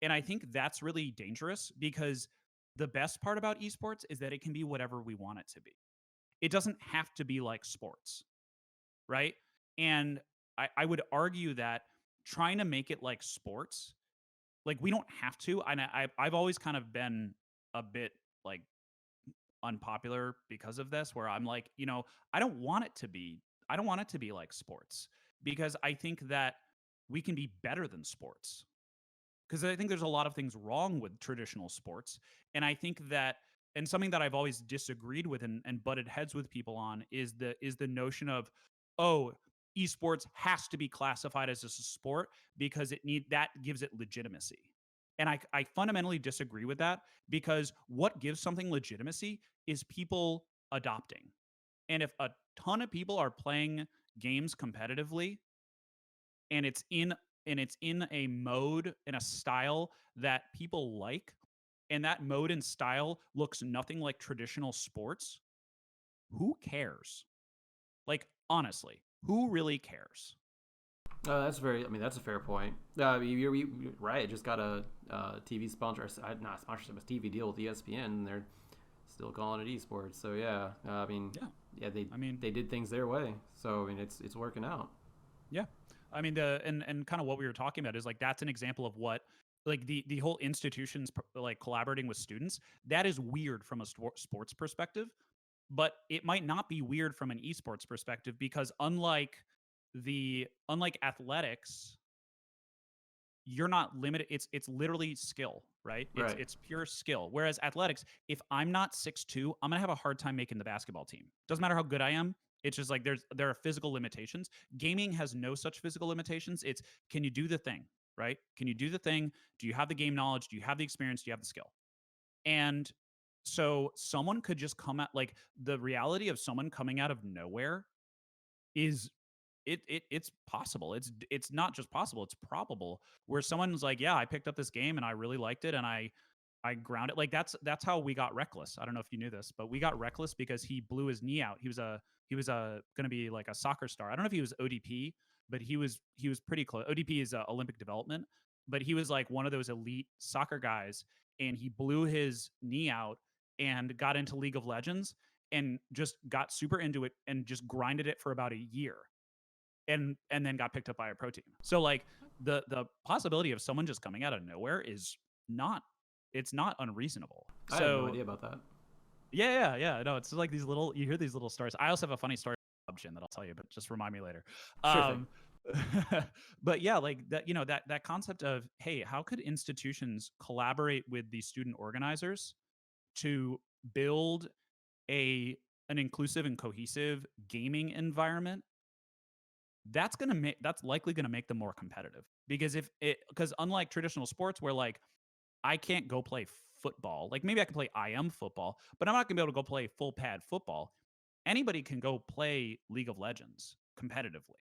And I think that's really dangerous, because the best part about esports is that it can be whatever we want it to be. It doesn't have to be like sports, right? And I would argue that trying to make it like sports, like we don't have to. And I've always kind of been a bit like unpopular because of this, where I'm like, I don't want it to be, like sports, because I think that we can be better than sports. Because I think there's a lot of things wrong with traditional sports. And I think that, and something that I've always disagreed with and butted heads with people on, is the notion of, oh, esports has to be classified as a sport because that gives it legitimacy. And I fundamentally disagree with that, because what gives something legitimacy is people adopting. And if a ton of people are playing games competitively, and it's in a mode and a style that people like, and that mode and style looks nothing like traditional sports, who cares? Like, honestly, who really cares? That's a fair point. Riot just got a TV sponsor, not sponsorship, a TV deal with ESPN, and they're still calling it esports. So yeah, they did things their way. So I mean, it's working out. Yeah, I mean and kind of what we were talking about is like that's an example of what like the whole institutions like collaborating with students. That is weird from a sports perspective, but it might not be weird from an esports perspective because unlike athletics, you're not limited. It's literally skill, right? It's pure skill. Whereas athletics, if I'm not 6'2", I'm gonna have a hard time making the basketball team. Doesn't matter how good I am. It's just like there are physical limitations. Gaming has no such physical limitations. It's can you do the thing, right? Can you do the thing? Do you have the game knowledge? Do you have the experience? Do you have the skill? And so someone could just come at like the reality of someone coming out of nowhere is it's possible. It's not just possible, it's probable where someone's like, "Yeah, I picked up this game and I really liked it and I ground it." Like that's how we got Reckless. I don't know if you knew this, but we got Reckless because he blew his knee out. He was going to be like a soccer star. I don't know if he was ODP, but he was pretty close. ODP is Olympic development, but he was like one of those elite soccer guys and he blew his knee out and got into League of Legends and just got super into it and just grinded it for about a year and then got picked up by a pro team. So like the possibility of someone just coming out of nowhere is not unreasonable. I had no idea about that. Yeah. No, it's like you hear these little stories. I also have a funny story about Bobqin that I'll tell you, but just remind me later. Sure thing. But yeah, like that, that concept of, hey, how could institutions collaborate with the student organizers to build an inclusive and cohesive gaming environment? That's likely gonna make them more competitive because unlike traditional sports where like I can't go play football, like maybe I can play IM football, but I'm not gonna be able to go play full pad football. Anybody can go play League of Legends competitively,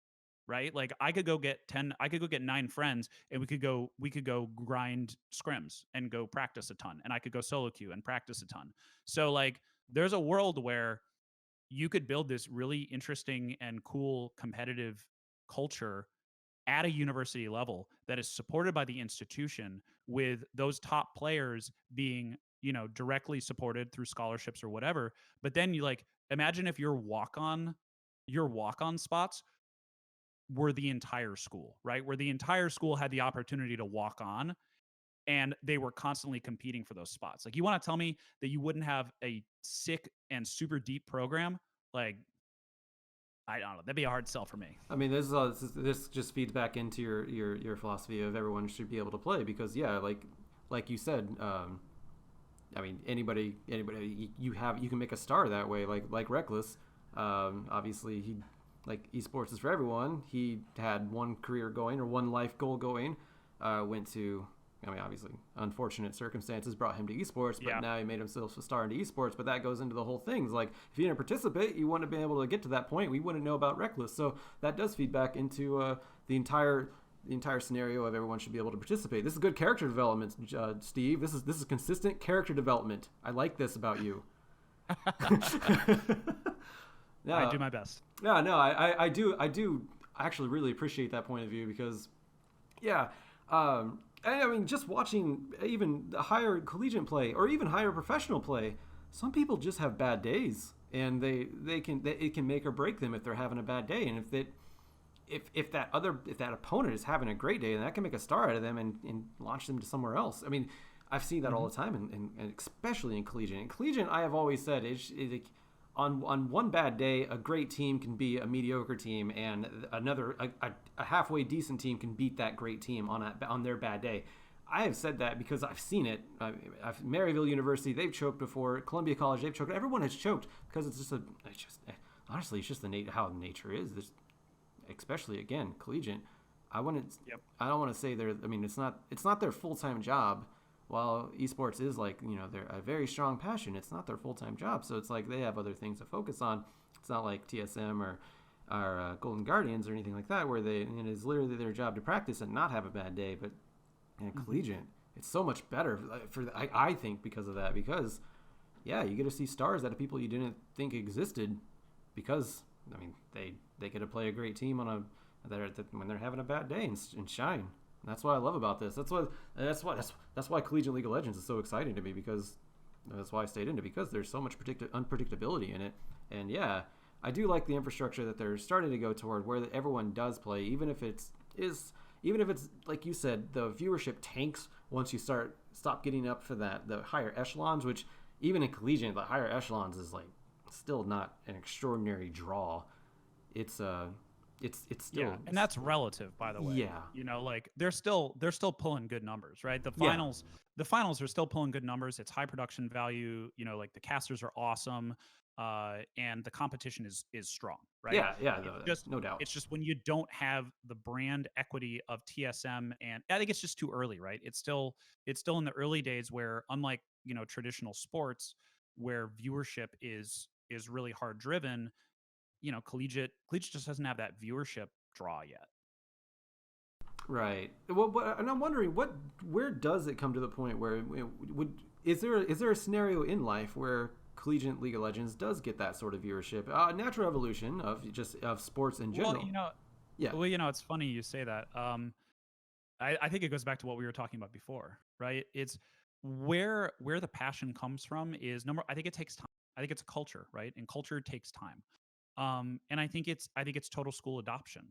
right? Like I could go get 9 friends and we could go grind scrims and go practice a ton, and I could go solo queue and practice a ton. So like there's a world where you could build this really interesting and cool competitive culture at a university level that is supported by the institution, with those top players being directly supported through scholarships or whatever. But then you like imagine if your walk-on spots were the entire school, right? Where the entire school had the opportunity to walk on and they were constantly competing for those spots. Like you want to tell me that you wouldn't have a sick and super deep program? Like I don't know. That'd be a hard sell for me. I mean, this just feeds back into your philosophy of everyone should be able to play because yeah, like you said, I mean anybody you can make a star that way. Like Reckless, obviously he like esports is for everyone. He had one career going or one life goal going, went to. I mean, obviously, unfortunate circumstances brought him to esports, but now he made himself a star into esports. But that goes into the whole thing. It's like, if you didn't participate, you wouldn't have been able to get to that point. We wouldn't know about Reckless. So that does feed back into the entire scenario of everyone should be able to participate. This is good character development, Steve. This is consistent character development. I like this about you. Yeah, I do my best. Yeah, no, I do actually really appreciate that point of view because, yeah. I mean, just watching even the higher collegiate play or even higher professional play, some people just have bad days, and it can make or break them if they're having a bad day. And if that opponent is having a great day, then that can make a star out of them and launch them to somewhere else. I mean, I've seen that all the time, and especially in collegiate. In collegiate, I have always said on one bad day, a great team can be a mediocre team, and a halfway decent team can beat that great team on their bad day. I have said that because I've seen it. Maryville University, they've choked before. Columbia College, they've choked. Everyone has choked because honestly, it's just how nature is. Especially again, collegiate. I don't want to say they're. I mean, it's not their full-time job. While esports is like, they're a very strong passion, it's not their full-time job. So it's like they have other things to focus on. It's not like TSM or Golden Guardians or anything like that, where it is literally their job to practice and not have a bad day. But in collegiate, it's so much better I think because of that. Because yeah, you get to see stars that are people you didn't think existed because I mean they get to play a great team on a when they're having a bad day and shine. And that's what I love about this. That's why Collegiate League of Legends is so exciting to me because that's why I stayed into it, because there's so much unpredictability in it. And yeah, I do like the infrastructure that they're starting to go toward, where everyone does play, even if it's like you said, the viewership tanks once you stop getting up for the higher echelons, which even in collegiate, the higher echelons is like still not an extraordinary draw. It's it's still, Yeah, and that's relative, by the way. yeah, You know, like they're still pulling good numbers, right? yeah, The finals are still pulling good numbers. It's high production value. You know, like the casters are awesome, and the competition is strong, right? yeah, It's just no doubt. it's just when you don't have the brand equity of TSM, and I think it's just too early, right? It's still in the early days where, unlike traditional sports, where viewership is really hard driven, collegiate just doesn't have that viewership draw yet. Right. Well, and I'm wondering where does it come to the point where is there a scenario in life where Collegiate League of Legends does get that sort of viewership? Natural evolution of sports in Well, general. Yeah. it's funny you say that. I think it goes back to what we were talking about before, right? It's where the passion comes from is number. I think it takes time. I think it's a culture, right? And culture takes time. And I think it's total school adoption.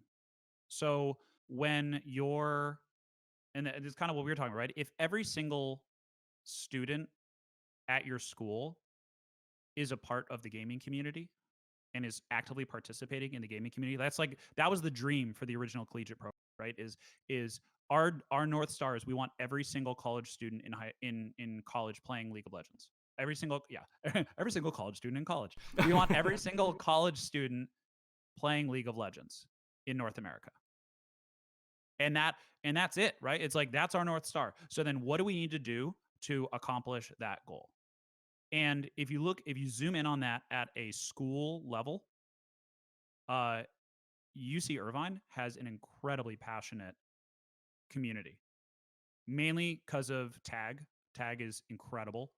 So when you're and it's kind of what we were talking about, right? If every single student at your school is a part of the gaming community and is actively participating in the gaming community, that was the dream for the original collegiate program, right? Is our North Star is we want every single college student in college playing League of Legends. Every single every single college student in college. We want every single college student playing League of Legends in North America. And that's it, right? It's like that's our North Star. So then what do we need to do to accomplish that goal? And if you zoom in on that at a school level, uh, UC Irvine has an incredibly passionate community, mainly because of Tag. Tag is incredible.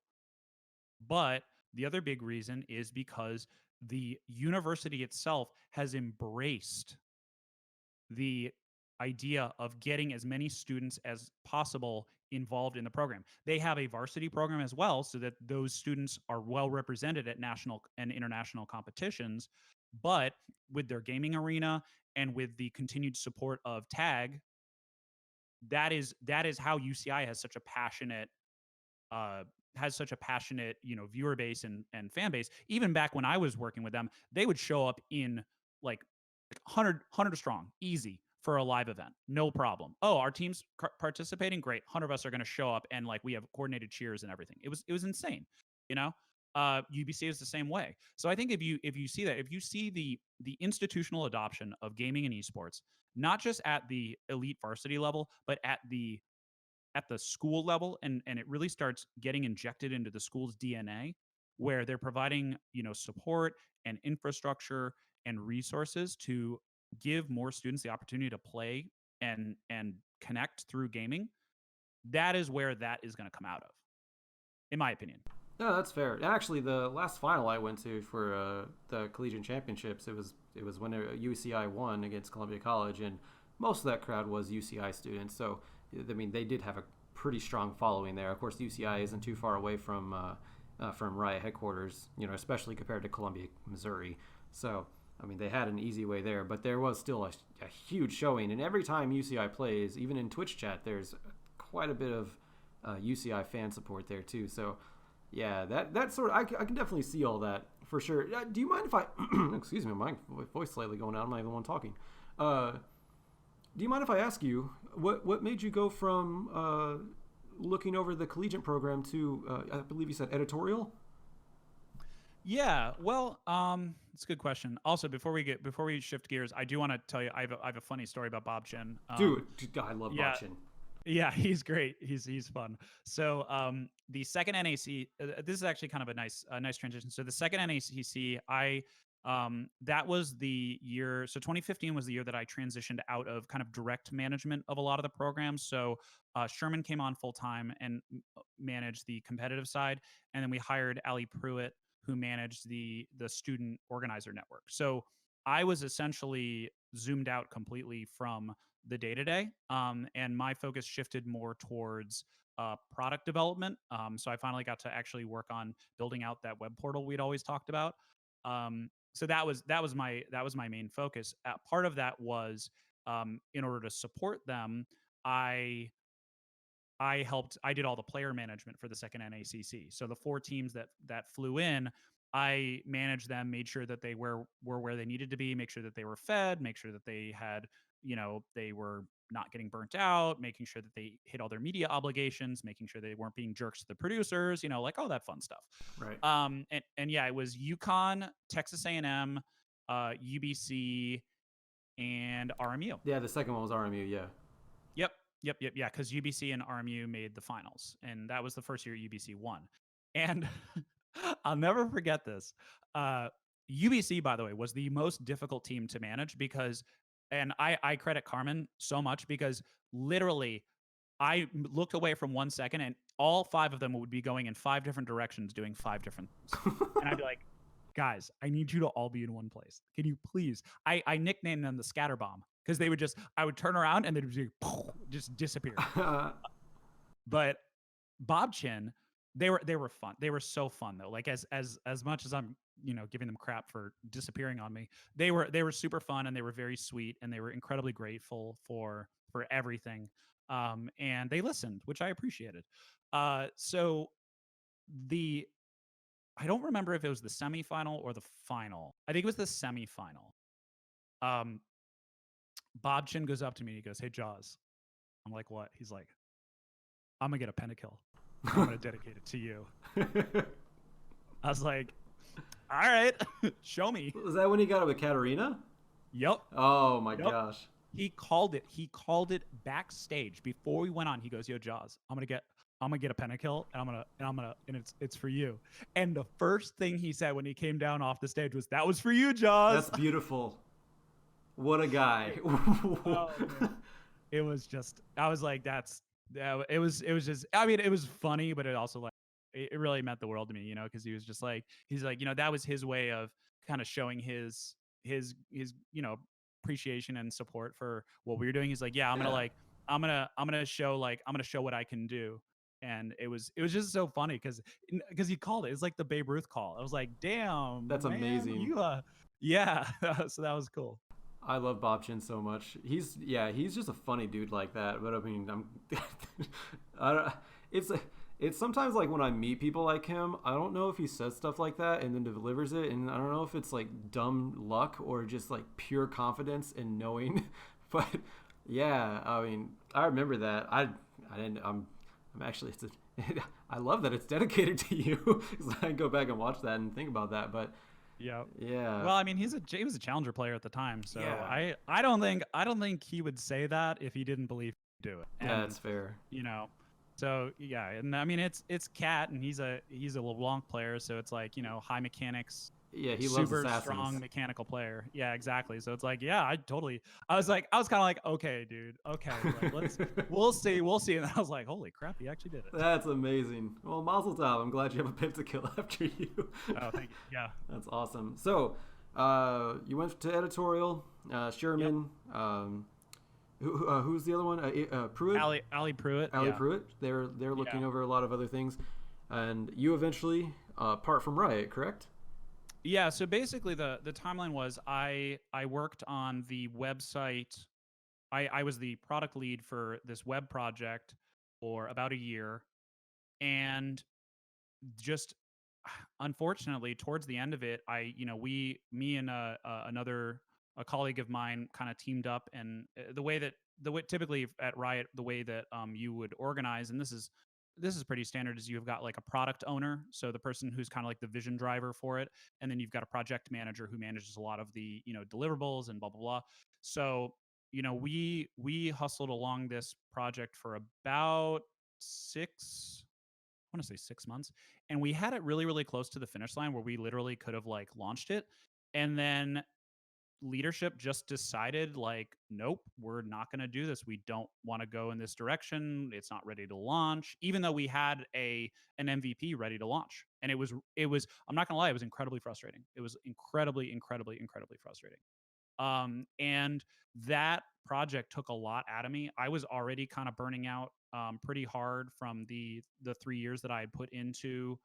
But the other big reason is because the university itself has embraced the idea of getting as many students as possible involved in the program. They have a varsity program as well, so that those students are well represented at national and international competitions. But with their gaming arena and with the continued support of Tag, that is how UCI uh, has such a passionate viewer base and fan base. Even back when I was working with them, they would show up in like 100 strong, easy, for a live event, no problem. Oh, our team's participating, great. 100 of us are going to show up, and like we have coordinated cheers and everything. It was insane, you know. UBC is the same way. So I think if you see the institutional adoption of gaming and esports, not just at the elite varsity level, but at the school level, and it really starts getting injected into the school's DNA, where they're providing support and infrastructure and resources to give more students the opportunity to play and connect through gaming. That is where that is going to come out of, in my opinion. No, that's fair. Actually, the last final I went to for the collegiate championships, it was when UCI won against Columbia College, and most of that crowd was UCI students. So, I mean, they did have a pretty strong following there. Of course, UCI isn't too far away from Riot headquarters, especially compared to Columbia, Missouri. So, I mean, they had an easy way there, but there was still a huge showing. And every time UCI plays, even in Twitch chat, there's quite a bit of UCI fan support there too. So, yeah, that sort of I can definitely see all that for sure. Do you mind if I excuse me, my voice slightly going out. I'm not even the one talking. Do you mind if I ask you what made you go from looking over the collegiate program to I believe you said editorial? Yeah, well, it's a good question. Also, before we shift gears, I do want to tell you I have a funny story about Bobqin. Dude, I love Yeah, Botchin. yeah, he's great. He's fun. So the second NAC, this is actually kind of a nice transition. So the second NACC, I That was the year. So 2015 was the year that I transitioned out of kind of direct management of a lot of the programs. So Sherman came on full time and managed the competitive side, and then we hired Ali Pruitt, who managed the student organizer network. So I was essentially zoomed out completely from the day to day, and my focus shifted more towards product development. So I finally got to actually work on building out that web portal we'd always talked about. So that was my main focus. Part of that was in order to support them, I I did all the player management for the second NACC. So the four teams that flew in, I managed them, made sure that they were where they needed to be, make sure that they were fed, make sure that they had, they were not getting burnt out, making sure that they hit all their media obligations, making sure they weren't being jerks to the producers, like all that fun stuff. Right. And yeah, it was UConn, Texas A&M, UBC, and RMU. Yeah, the second one was RMU. Yeah. Yep. Yeah. Because UBC and RMU made the finals, and that was the first year UBC won. And I'll never forget this. UBC, by the way, was the most difficult team to manage because, and I credit Carmen so much because literally I looked away from 1 second and all five of them would be going in five different directions doing five different things. And I'd be like, guys, I need you to all be in one place. Can you please? I nicknamed them the scatter bomb because I would turn around and they'd just disappear. But Bobqin, they were fun. They were so fun though. Like as much as I'm giving them crap for disappearing on me, they were super fun and they were very sweet and they were incredibly grateful for everything. And they listened, which I appreciated. So the I don't remember if it was the semifinal or the final. I think it was the semifinal. Um, Bob Chin goes up to me. He goes, "Hey, Jaws." I'm like, "What?" He's like, "I'm gonna get a pentakill. I'm gonna dedicate it to you." I was like, "All right, show me." Was that when he got it with Katarina? Yep. Oh my gosh. He called it. He called it backstage before we went on. He goes, "Yo, Jaws, I'm gonna get a pentakill, and it's for you." And the first thing he said when he came down off the stage was, "That was for you, Jaws." That's beautiful. What a guy. Oh, it was just, I was like, it was just, I mean, it was funny, but it also like, it really meant the world to me, because he was just like, he's like, that was his way of kind of showing his appreciation and support for what we were doing. He's like, yeah, I'm gonna show what I can do. And it was just so funny because he called it. It's like the Babe Ruth call. I was like, damn, that's man, amazing. Yeah. So that was cool. I love Bobqin so much. He's just a funny dude like that. But I mean, I don't. It's sometimes like when I meet people like him, I don't know if he says stuff like that and then delivers it, and I don't know if it's like dumb luck or just like pure confidence in knowing. But yeah, I mean, I remember that. I didn't. I'm actually. I love that it's dedicated to you. I go back and watch that and think about that, but. Yeah. Yeah. Well, I mean, he was a challenger player at the time, so yeah. I don't think he would say that if he didn't believe he'd do it. And, yeah, that's fair. So yeah, and I mean it's Cat, and he's a LeBlanc player, so it's like high mechanics. Yeah, he super loves strong mechanical player. Yeah, exactly. So it's like, yeah, I was kind of like, okay, dude, okay, like, we'll see. And I was like, holy crap, he actually did it. That's amazing. Well, Mazel Tov. I'm glad you have a pentakill after you. Oh, thank you. Yeah, that's awesome. So, you went to editorial. Sherman. Yep. Who's the other one? Pruitt. Ali Pruitt. Ali Pruitt. They're looking over a lot of other things, and you eventually part from Riot, correct? Yeah, so basically the timeline was I worked on the website. I was the product lead for this web project for about a year, and just unfortunately towards the end of it, me and a colleague of mine kind of teamed up, and the way typically at Riot, the way that you would organize, and this is pretty standard, is you've got like a product owner, so the person who's kind of like the vision driver for it, and then you've got a project manager who manages a lot of the deliverables and blah blah blah. So we hustled along this project for about I want to say 6 months, and we had it really really close to the finish line where we literally could have like launched it. And then leadership just decided, like, nope, we're not going to do this. We don't want to go in this direction. It's not ready to launch, even though we had an MVP ready to launch. And it was I'm not gonna lie, it was incredibly frustrating. It was incredibly frustrating. And that project took a lot out of me. I was already kind of burning out pretty hard from the 3 years that I had put into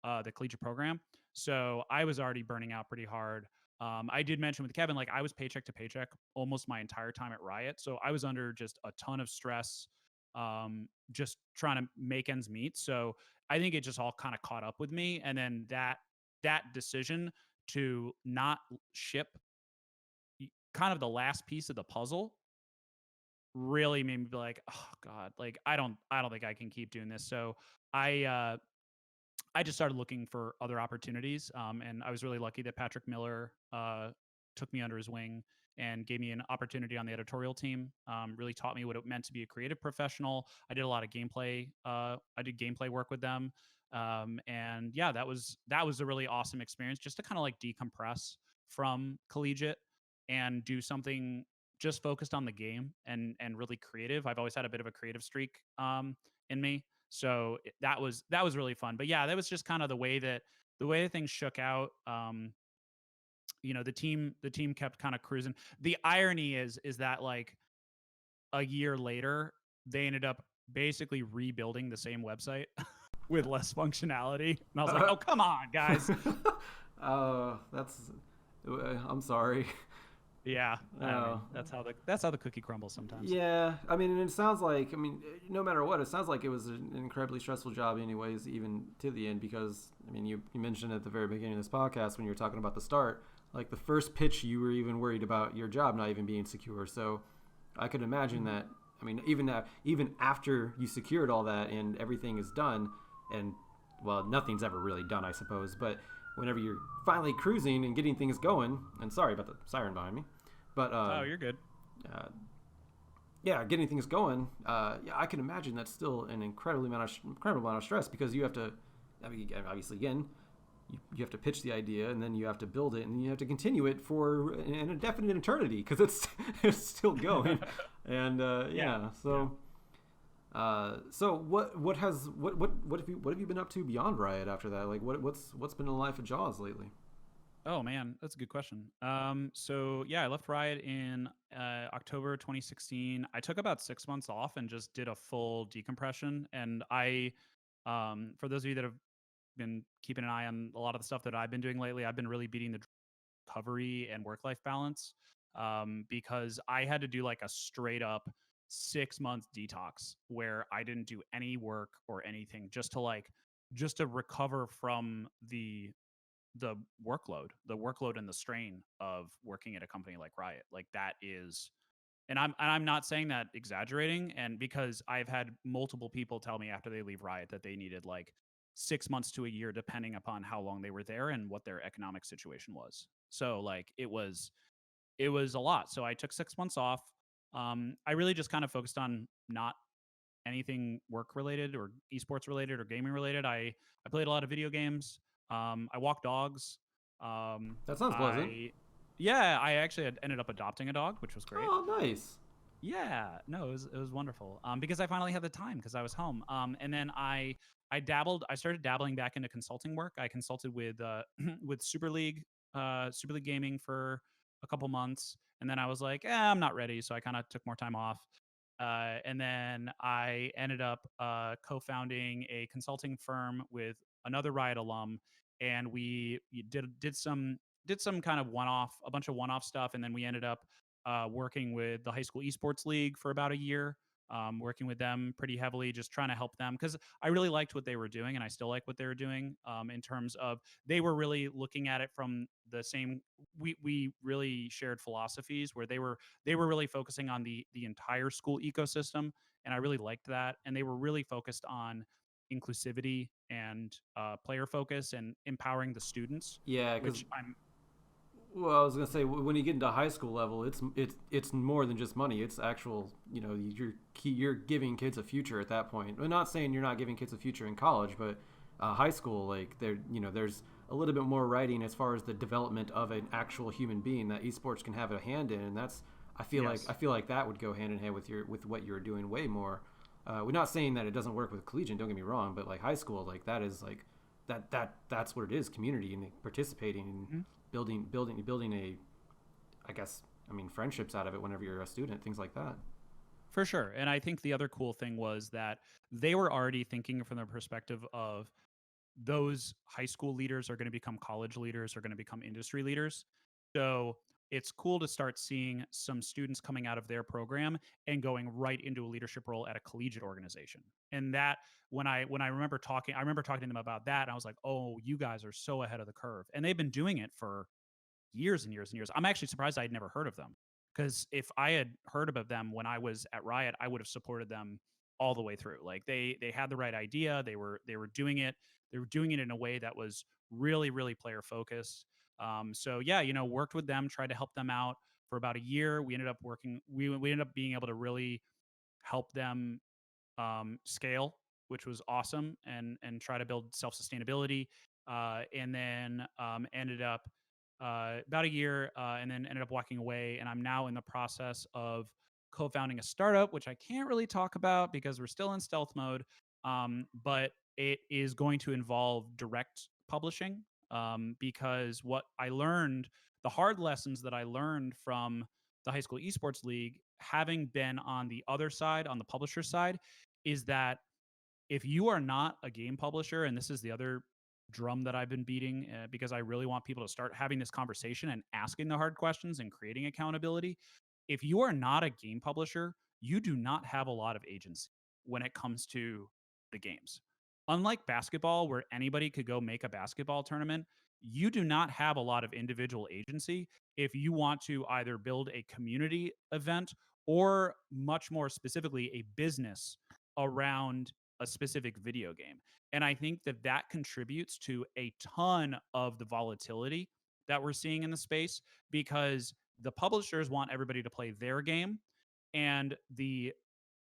the collegiate program. So I was already burning out pretty hard. I did mention with Kevin, like, I was paycheck to paycheck almost my entire time at Riot. So I was under just a ton of stress, just trying to make ends meet. So I think it just all kind of caught up with me. And then that decision to not ship kind of the last piece of the puzzle really made me be like, oh God, like, I don't think I can keep doing this. So I I just started looking for other opportunities, and I was really lucky that Patrick Miller took me under his wing and gave me an opportunity on the editorial team. Really taught me what it meant to be a creative professional. I did a lot of gameplay. I did gameplay work with them, and yeah, that was a really awesome experience, just to kind of like decompress from collegiate and do something just focused on the game and really creative. I've always had a bit of a creative streak in me, so that was really fun. But yeah, that was just kind of the way that things shook out. The team kept kind of cruising. The irony is that, like, a year later, they ended up basically rebuilding the same website with less functionality, and I was like, oh, come on, guys. That's. I'm sorry. Yeah, I mean, Oh. that's how the cookie crumbles sometimes. Yeah, I mean, and it sounds like, I mean, no matter what, it sounds like it was an incredibly stressful job, anyways, even to the end, because, I mean, you mentioned at the very beginning of this podcast when you were talking about the start, like the first pitch, you were even worried about your job not even being secure. So I could imagine that, I mean, even after you secured all that and everything is done, and, well, nothing's ever really done, I suppose, but whenever you're finally cruising and getting things going, and sorry about the siren behind me, but Oh, you're good. uh, yeah, getting things going, yeah, I can imagine that's still an incredible amount of stress, because you have to, I mean, obviously, again, you have to pitch the idea, and then you have to build it, and then you have to continue it for an indefinite eternity, because it's it's still going, and yeah, so. So what have you been up to beyond Riot after that? Like what's been the life of Jaws lately? Oh man, that's a good question. So yeah, I left Riot in October 2016. I took about 6 months off and just did a full decompression. And for those of you that have been keeping an eye on a lot of the stuff that I've been doing lately, I've been really beating the recovery and work-life balance, because I had to do like a straight up 6 month detox where I didn't do any work or anything, just to recover from the workload and the strain of working at a company like Riot. Like, that is, and I'm not saying that exaggerating, and because I've had multiple people tell me after they leave Riot that they needed like 6 months to a year, depending upon how long they were there and what their economic situation was. So like it was a lot. So I took 6 months off. I really just kind of focused on not anything work related or esports related or gaming related. I played a lot of video games. I walk dogs. That sounds pleasant. I Yeah, I actually had ended up adopting a dog, which was great. Oh, nice. Yeah, no, it was wonderful. Because I finally had the time because I was home. And then I started dabbling back into consulting work. I consulted with with Super League Gaming for a couple months, and then I was like, I'm not ready, so I kind of took more time off. And then I ended up co-founding a consulting firm with another Riot alum, and we did some kind of a bunch of one-off stuff, and then we ended up working with the high school esports league for about a year, working with them pretty heavily, just trying to help them because I really liked what they were doing, and I still like what they were doing. In terms of they were really looking at it from the same. We really shared philosophies where they were really focusing on the entire school ecosystem, and I really liked that. And they were really focused on inclusivity and player focus and empowering the students, Yeah, because, which I'm well, I was gonna say, when you get into high school level, it's more than just money. It's actual, you're giving kids a future at that point. I'm not saying you're not giving kids a future in college, but high school, like, there's a little bit more writing as far as the development of an actual human being that esports can have a hand in, and that's I feel like that would go hand in hand with what you're doing way more. We're not saying that it doesn't work with collegiate, don't get me wrong, but like high school, like that is like that's what it is, community and participating and building a, I guess, I mean, friendships out of it whenever you're a student, things like that. For sure. And I think the other cool thing was that they were already thinking from the perspective of those high school leaders are going to become college leaders, are going to become industry leaders. So it's cool to start seeing some students coming out of their program and going right into a leadership role at a collegiate organization. And that when I remember talking, I remember talking to them about that, and I was like, "Oh, you guys are so ahead of the curve." And they've been doing it for years and years and years. I'm actually surprised I had never heard of them, because if I had heard about them when I was at Riot, I would have supported them all the way through. Like they had the right idea. They were doing it. They were doing it in a way that was really really player focused. So yeah, worked with them, tried to help them out for about a year. We ended up working. We ended up being able to really help them scale, which was awesome, and try to build self sustainability. And then ended up about a year, and then ended up walking away. And I'm now in the process of co-founding a startup, which I can't really talk about because we're still in stealth mode. But it is going to involve direct publishing, because what I learned, the hard lessons that I learned from the high school esports league, having been on the other side, on the publisher side, is that if you are not a game publisher, and this is the other drum that I've been beating, because I really want people to start having this conversation and asking the hard questions and creating accountability. If you are not a game publisher, you do not have a lot of agency when it comes to the games. Unlike basketball, where anybody could go make a basketball tournament, you do not have a lot of individual agency if you want to either build a community event or, much more specifically, a business around a specific video game. And I think that that contributes to a ton of the volatility that we're seeing in the space, because the publishers want everybody to play their game, and the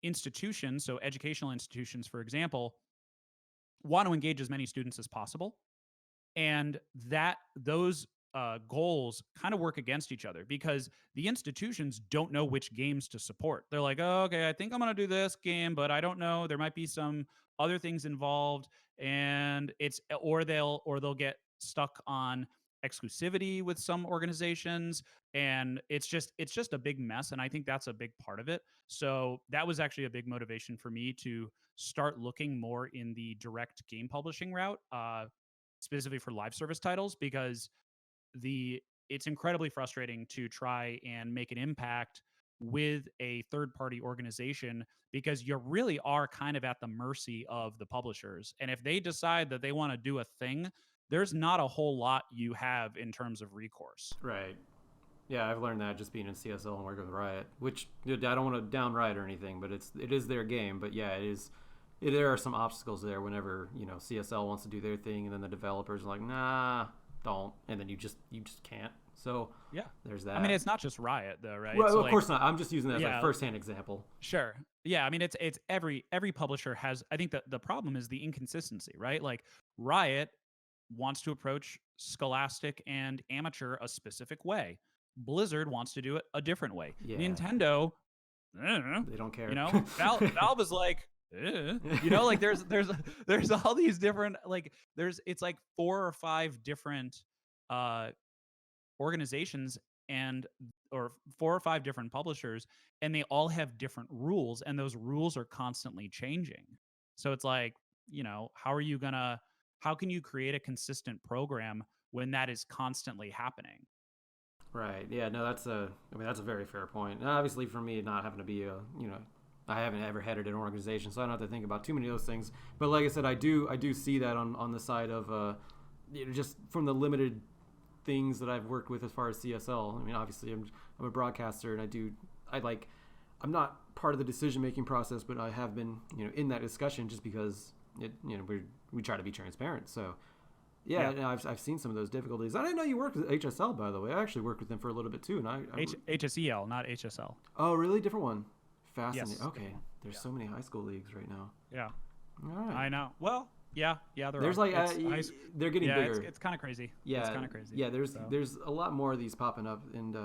institutions, so educational institutions, for example, want to engage as many students as possible. And that those goals kind of work against each other, because the institutions don't know which games to support. They're like, oh, okay, I think I'm going to do this game, but I don't know. There might be some other things involved, and they'll get stuck on exclusivity with some organizations, and it's just a big mess. And I think that's a big part of it. So that was actually a big motivation for me to start looking more in the direct game publishing route, specifically for live service titles, because it's incredibly frustrating to try and make an impact with a third party organization, because you really are kind of at the mercy of the publishers. And if they decide that they want to do a thing, there's not a whole lot you have in terms of recourse. Right. Yeah, I've learned that just being in CSL and working with Riot, which, I don't want to down Riot or anything, but it is their game. But yeah, there are some obstacles there whenever, CSL wants to do their thing, and then the developers are like, nah, don't, and then you just can't. So Yeah. there's that. I mean, it's not just Riot though, right? Well, So, of course not. I'm just using that as yeah, a first-hand example. sure. Yeah, I mean, it's every publisher has. I think that the problem is the inconsistency, right? Like Riot wants to approach Scholastic and Amateur a specific way. Blizzard wants to do it a different way. Yeah. Nintendo, I don't know, They don't care. Valve is like, like there's all these different, like it's like 4 or 5 different organizations, or 4 or 5 different publishers, and they all have different rules, and those rules are constantly changing. So it's like, how can you create a consistent program when that is constantly happening? Right. Yeah. No, that's a very fair point. And obviously, for me, not having to be I haven't ever headed an organization, so I don't have to think about too many of those things. But like I said, I do see that on the side of, just from the limited things that I've worked with as far as CSL. I mean, obviously, I'm a broadcaster, and I'm not part of the decision making process, but I have been, in that discussion, just because we try to be transparent. So. Yeah, no, I've seen some of those difficulties. I didn't know you worked with HSL, by the way. I actually worked with them for a little bit too, and HSEL, not HSL. Oh, really? Different one. Fascinating. Yes. Okay, there's so many high school leagues right now. Yeah. All right. I know. Well, Yeah, there There's are. like they're getting bigger. It's kind of crazy. Yeah, it's kind of crazy. Yeah, there's So. there's a lot more of these popping up, and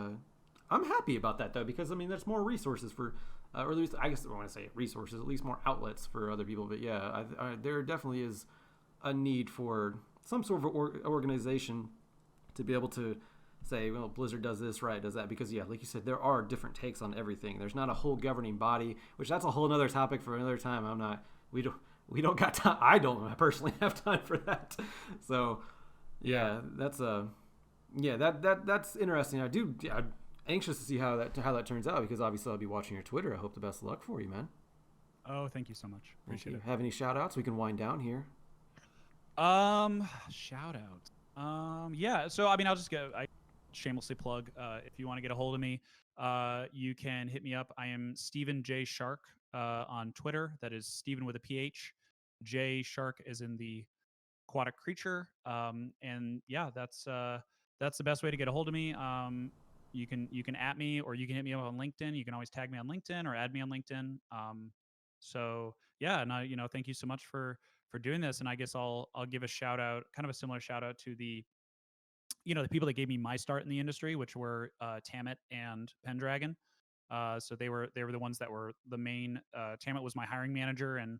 I'm happy about that though, because I mean there's more resources for, or at least I guess I want to say resources, at least more outlets for other people. But yeah, there definitely is a need for some sort of organization to be able to say, well, Blizzard does this, Riot does that, because yeah, like you said, there are different takes on everything. There's not a whole governing body, which that's a whole other topic for another time. We don't got time. I don't personally have time for that. So yeah, that's that's interesting. I'm anxious to see how that turns out, because obviously I'll be watching your Twitter. I hope the best of luck for you, man. Oh, thank you so much. Appreciate it. Have any shout outs? We can wind down here. Shout out. Yeah. So I mean, I'll just shamelessly plug. If you want to get a hold of me, you can hit me up. I am Stephen J Shark on Twitter. That is Stephen with a PH. J Shark is in the aquatic creature. And yeah, that's the best way to get a hold of me. You can at me, or you can hit me up on LinkedIn. You can always tag me on LinkedIn or add me on LinkedIn. So yeah, and thank you so much for doing this. And I guess I'll give a shout out, kind of a similar shout out to the the people that gave me my start in the industry, which were Tammet and Pendragon. So they were the ones that were the main. Tammet was my hiring manager, and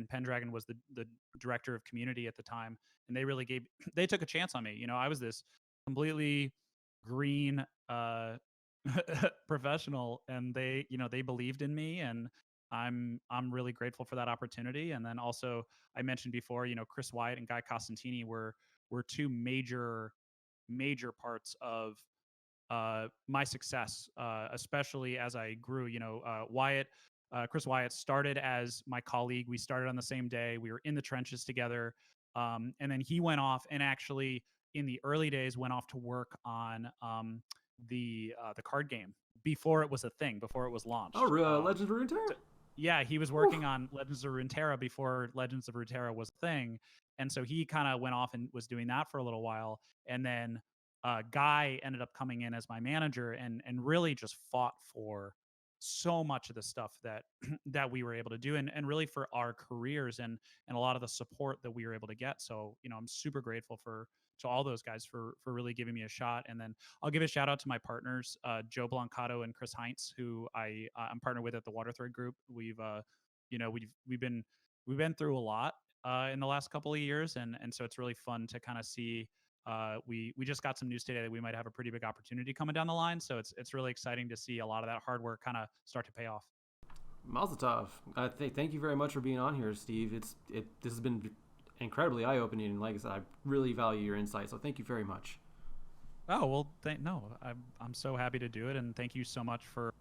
Pendragon was the director of community at the time. And they really they took a chance on me. I was this completely green professional, and they believed in me, and I'm really grateful for that opportunity. And then also, I mentioned before, Chris Wyatt and Guy Costantini were two major parts of my success, especially as I grew. Chris Wyatt started as my colleague. We started on the same day. We were in the trenches together, and then he went off and actually, in the early days, went off to work on the card game before it was a thing, before it was launched. Oh, Legends of Runeterra. Yeah, he was working on Legends of Runeterra before Legends of Runeterra was a thing. And so he kind of went off and was doing that for a little while. And then Guy ended up coming in as my manager, and really just fought for so much of the stuff that that we were able to do, and really for our careers, and a lot of the support that we were able to get. So I'm super grateful to all those guys for really giving me a shot. And then I'll give a shout out to my partners, Joe Blancato and Chris Heinz, who I'm partnered with at the Waterthread Group. We've been through a lot in the last couple of years, and so it's really fun to kind of see. We just got some news today that we might have a pretty big opportunity coming down the line. So it's really exciting to see a lot of that hard work kind of start to pay off. Mazel tov. Thank you very much for being on here, Steve. This has been incredibly eye-opening, and like I said, I really value your insight. So thank you very much. Oh well, I'm so happy to do it, and thank you so much for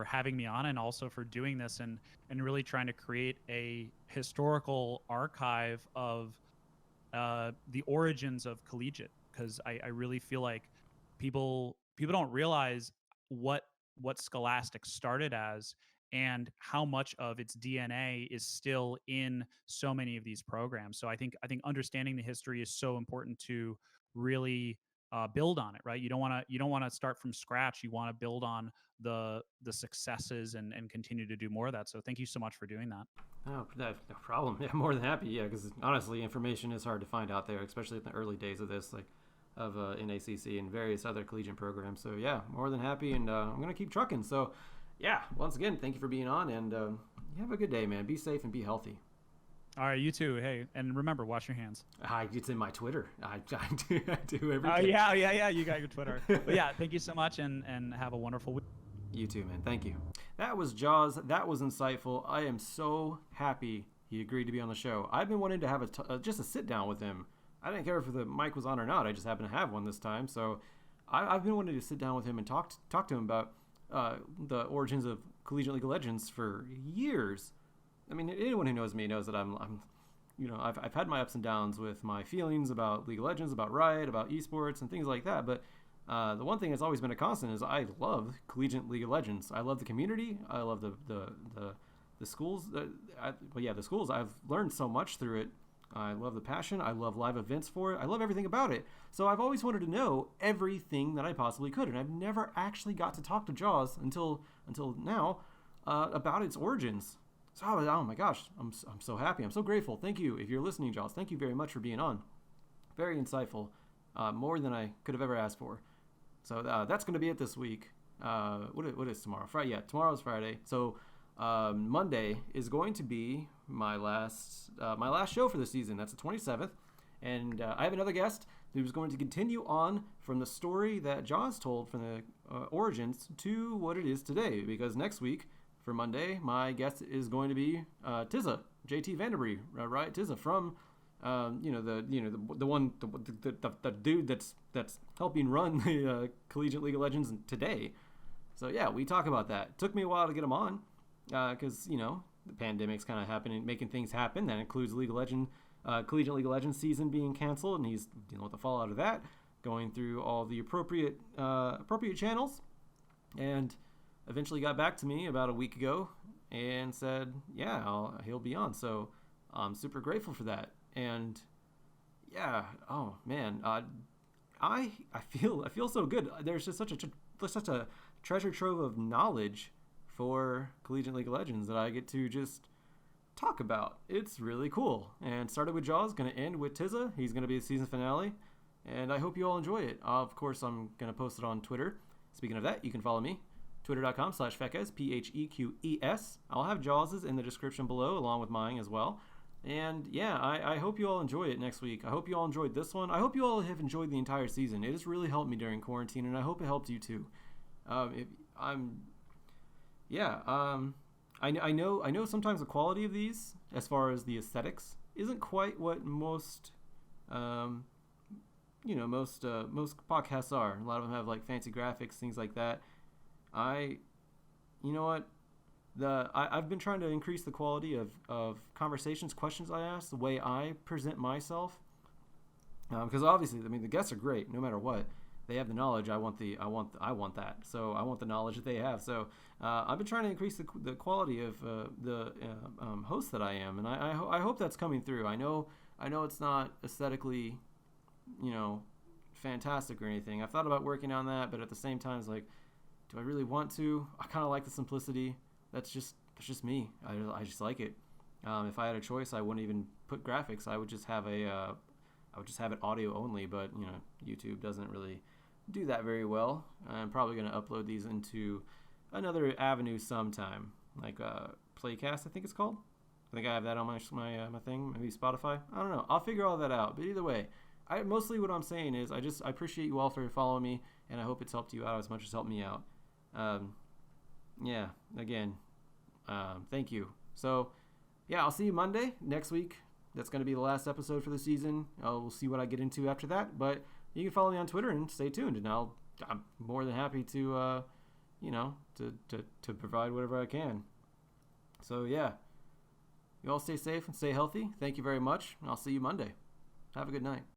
having me on, and also for doing this, and really trying to create a historical archive of the origins of collegiate, because I really feel like people don't realize what Scholastic started as, and how much of its DNA is still in so many of these programs. So I think understanding the history is so important to really build on it, right? You don't want to start from scratch. You want to build on the successes, and continue to do more of that. So thank you so much for doing that. Oh, no problem. Yeah, more than happy. Yeah, because honestly, information is hard to find out there, especially in the early days of this, like of NACC and various other collegiate programs. So yeah, more than happy, and I'm gonna keep trucking. So yeah, once again, thank you for being on, and you have a good day, man. Be safe and be healthy. All right, you too. Hey, and remember, wash your hands. It's in my Twitter. I do every day. Oh, yeah. You got your Twitter. But yeah, thank you so much, and have a wonderful week. You too, man. Thank you. That was Jaws. That was insightful. I am so happy he agreed to be on the show. I've been wanting to have just a sit down with him. I didn't care if the mic was on or not. I just happened to have one this time. So I've been wanting to sit down with him and talk to him about the origins of Collegiate League of Legends for years. I mean, anyone who knows me knows that I've had my ups and downs with my feelings about League of Legends, about Riot, about esports, and things like that. But the one thing that's always been a constant is I love Collegiate League of Legends. I love the community. I love the schools. The schools. I've learned so much through it. I love the passion. I love live events for it. I love everything about it. So I've always wanted to know everything that I possibly could, and I've never actually got to talk to Jaws until now about its origins. So, oh my gosh, I'm so happy. I'm so grateful. Thank you. If you're listening, Jaws, thank you very much for being on. Very insightful. More than I could have ever asked for. So that's going to be it this week. What is tomorrow? Friday. Yeah, tomorrow's Friday. So Monday is going to be my last show for the season. That's the 27th. And I have another guest who's going to continue on from the story that Jaws told from the origins to what it is today. Because next week, for Monday, my guest is going to be Tizza, JT Vanderbree, Riot Tizza from the dude that's helping run the Collegiate League of Legends today. So yeah, we talk about that. It took me a while to get him on because the pandemic's kind of happening, making things happen. That includes Collegiate League of Legends season being canceled, and he's dealing with the fallout of that, going through all the appropriate channels, and eventually got back to me about a week ago and said, yeah, he'll be on. So I'm super grateful for that. And yeah, oh man, I feel so good. There's just such a treasure trove of knowledge for Collegiate League of Legends that I get to just talk about. It's really cool. And started with Jaws, going to end with Tizza. He's going to be the season finale, and I hope you all enjoy it. Of course, I'm going to post it on Twitter. Speaking of that, you can follow me, twitter.com/Feques, Pheqes. I'll have Jaws's in the description below, along with mine as well. And yeah, I hope you all enjoy it next week. I hope you all enjoyed this one. I hope you all have enjoyed the entire season. It has really helped me during quarantine, and I hope it helped you too. I know sometimes the quality of these, as far as the aesthetics, isn't quite what most podcasts are. A lot of them have like fancy graphics, things like that. I've been trying to increase the quality of conversations, questions I ask, the way I present myself. Because obviously, the guests are great, no matter what. They have the knowledge. I want that. So I want the knowledge that they have. So I've been trying to increase the quality of the host that I am, and I hope that's coming through. I know it's not aesthetically, fantastic or anything. I've thought about working on that, but at the same time, it's like, do I really want to? I kind of like the simplicity. That's just me. I just like it. If I had a choice, I wouldn't even put graphics. I would just have it audio only. But YouTube doesn't really do that very well. I'm probably going to upload these into another avenue sometime, like Playcast, I think it's called. I think I have that on my thing. Maybe Spotify. I don't know. I'll figure all that out. But either way, mostly what I'm saying is I appreciate you all for following me, and I hope it's helped you out as much as helped me out. Yeah. Again. Thank you. So, yeah, I'll see you Monday next week. That's going to be the last episode for the season. We'll see what I get into after that. But you can follow me on Twitter and stay tuned. And I'm more than happy to, to provide whatever I can. So, yeah. You all stay safe and stay healthy. Thank you very much. And I'll see you Monday. Have a good night.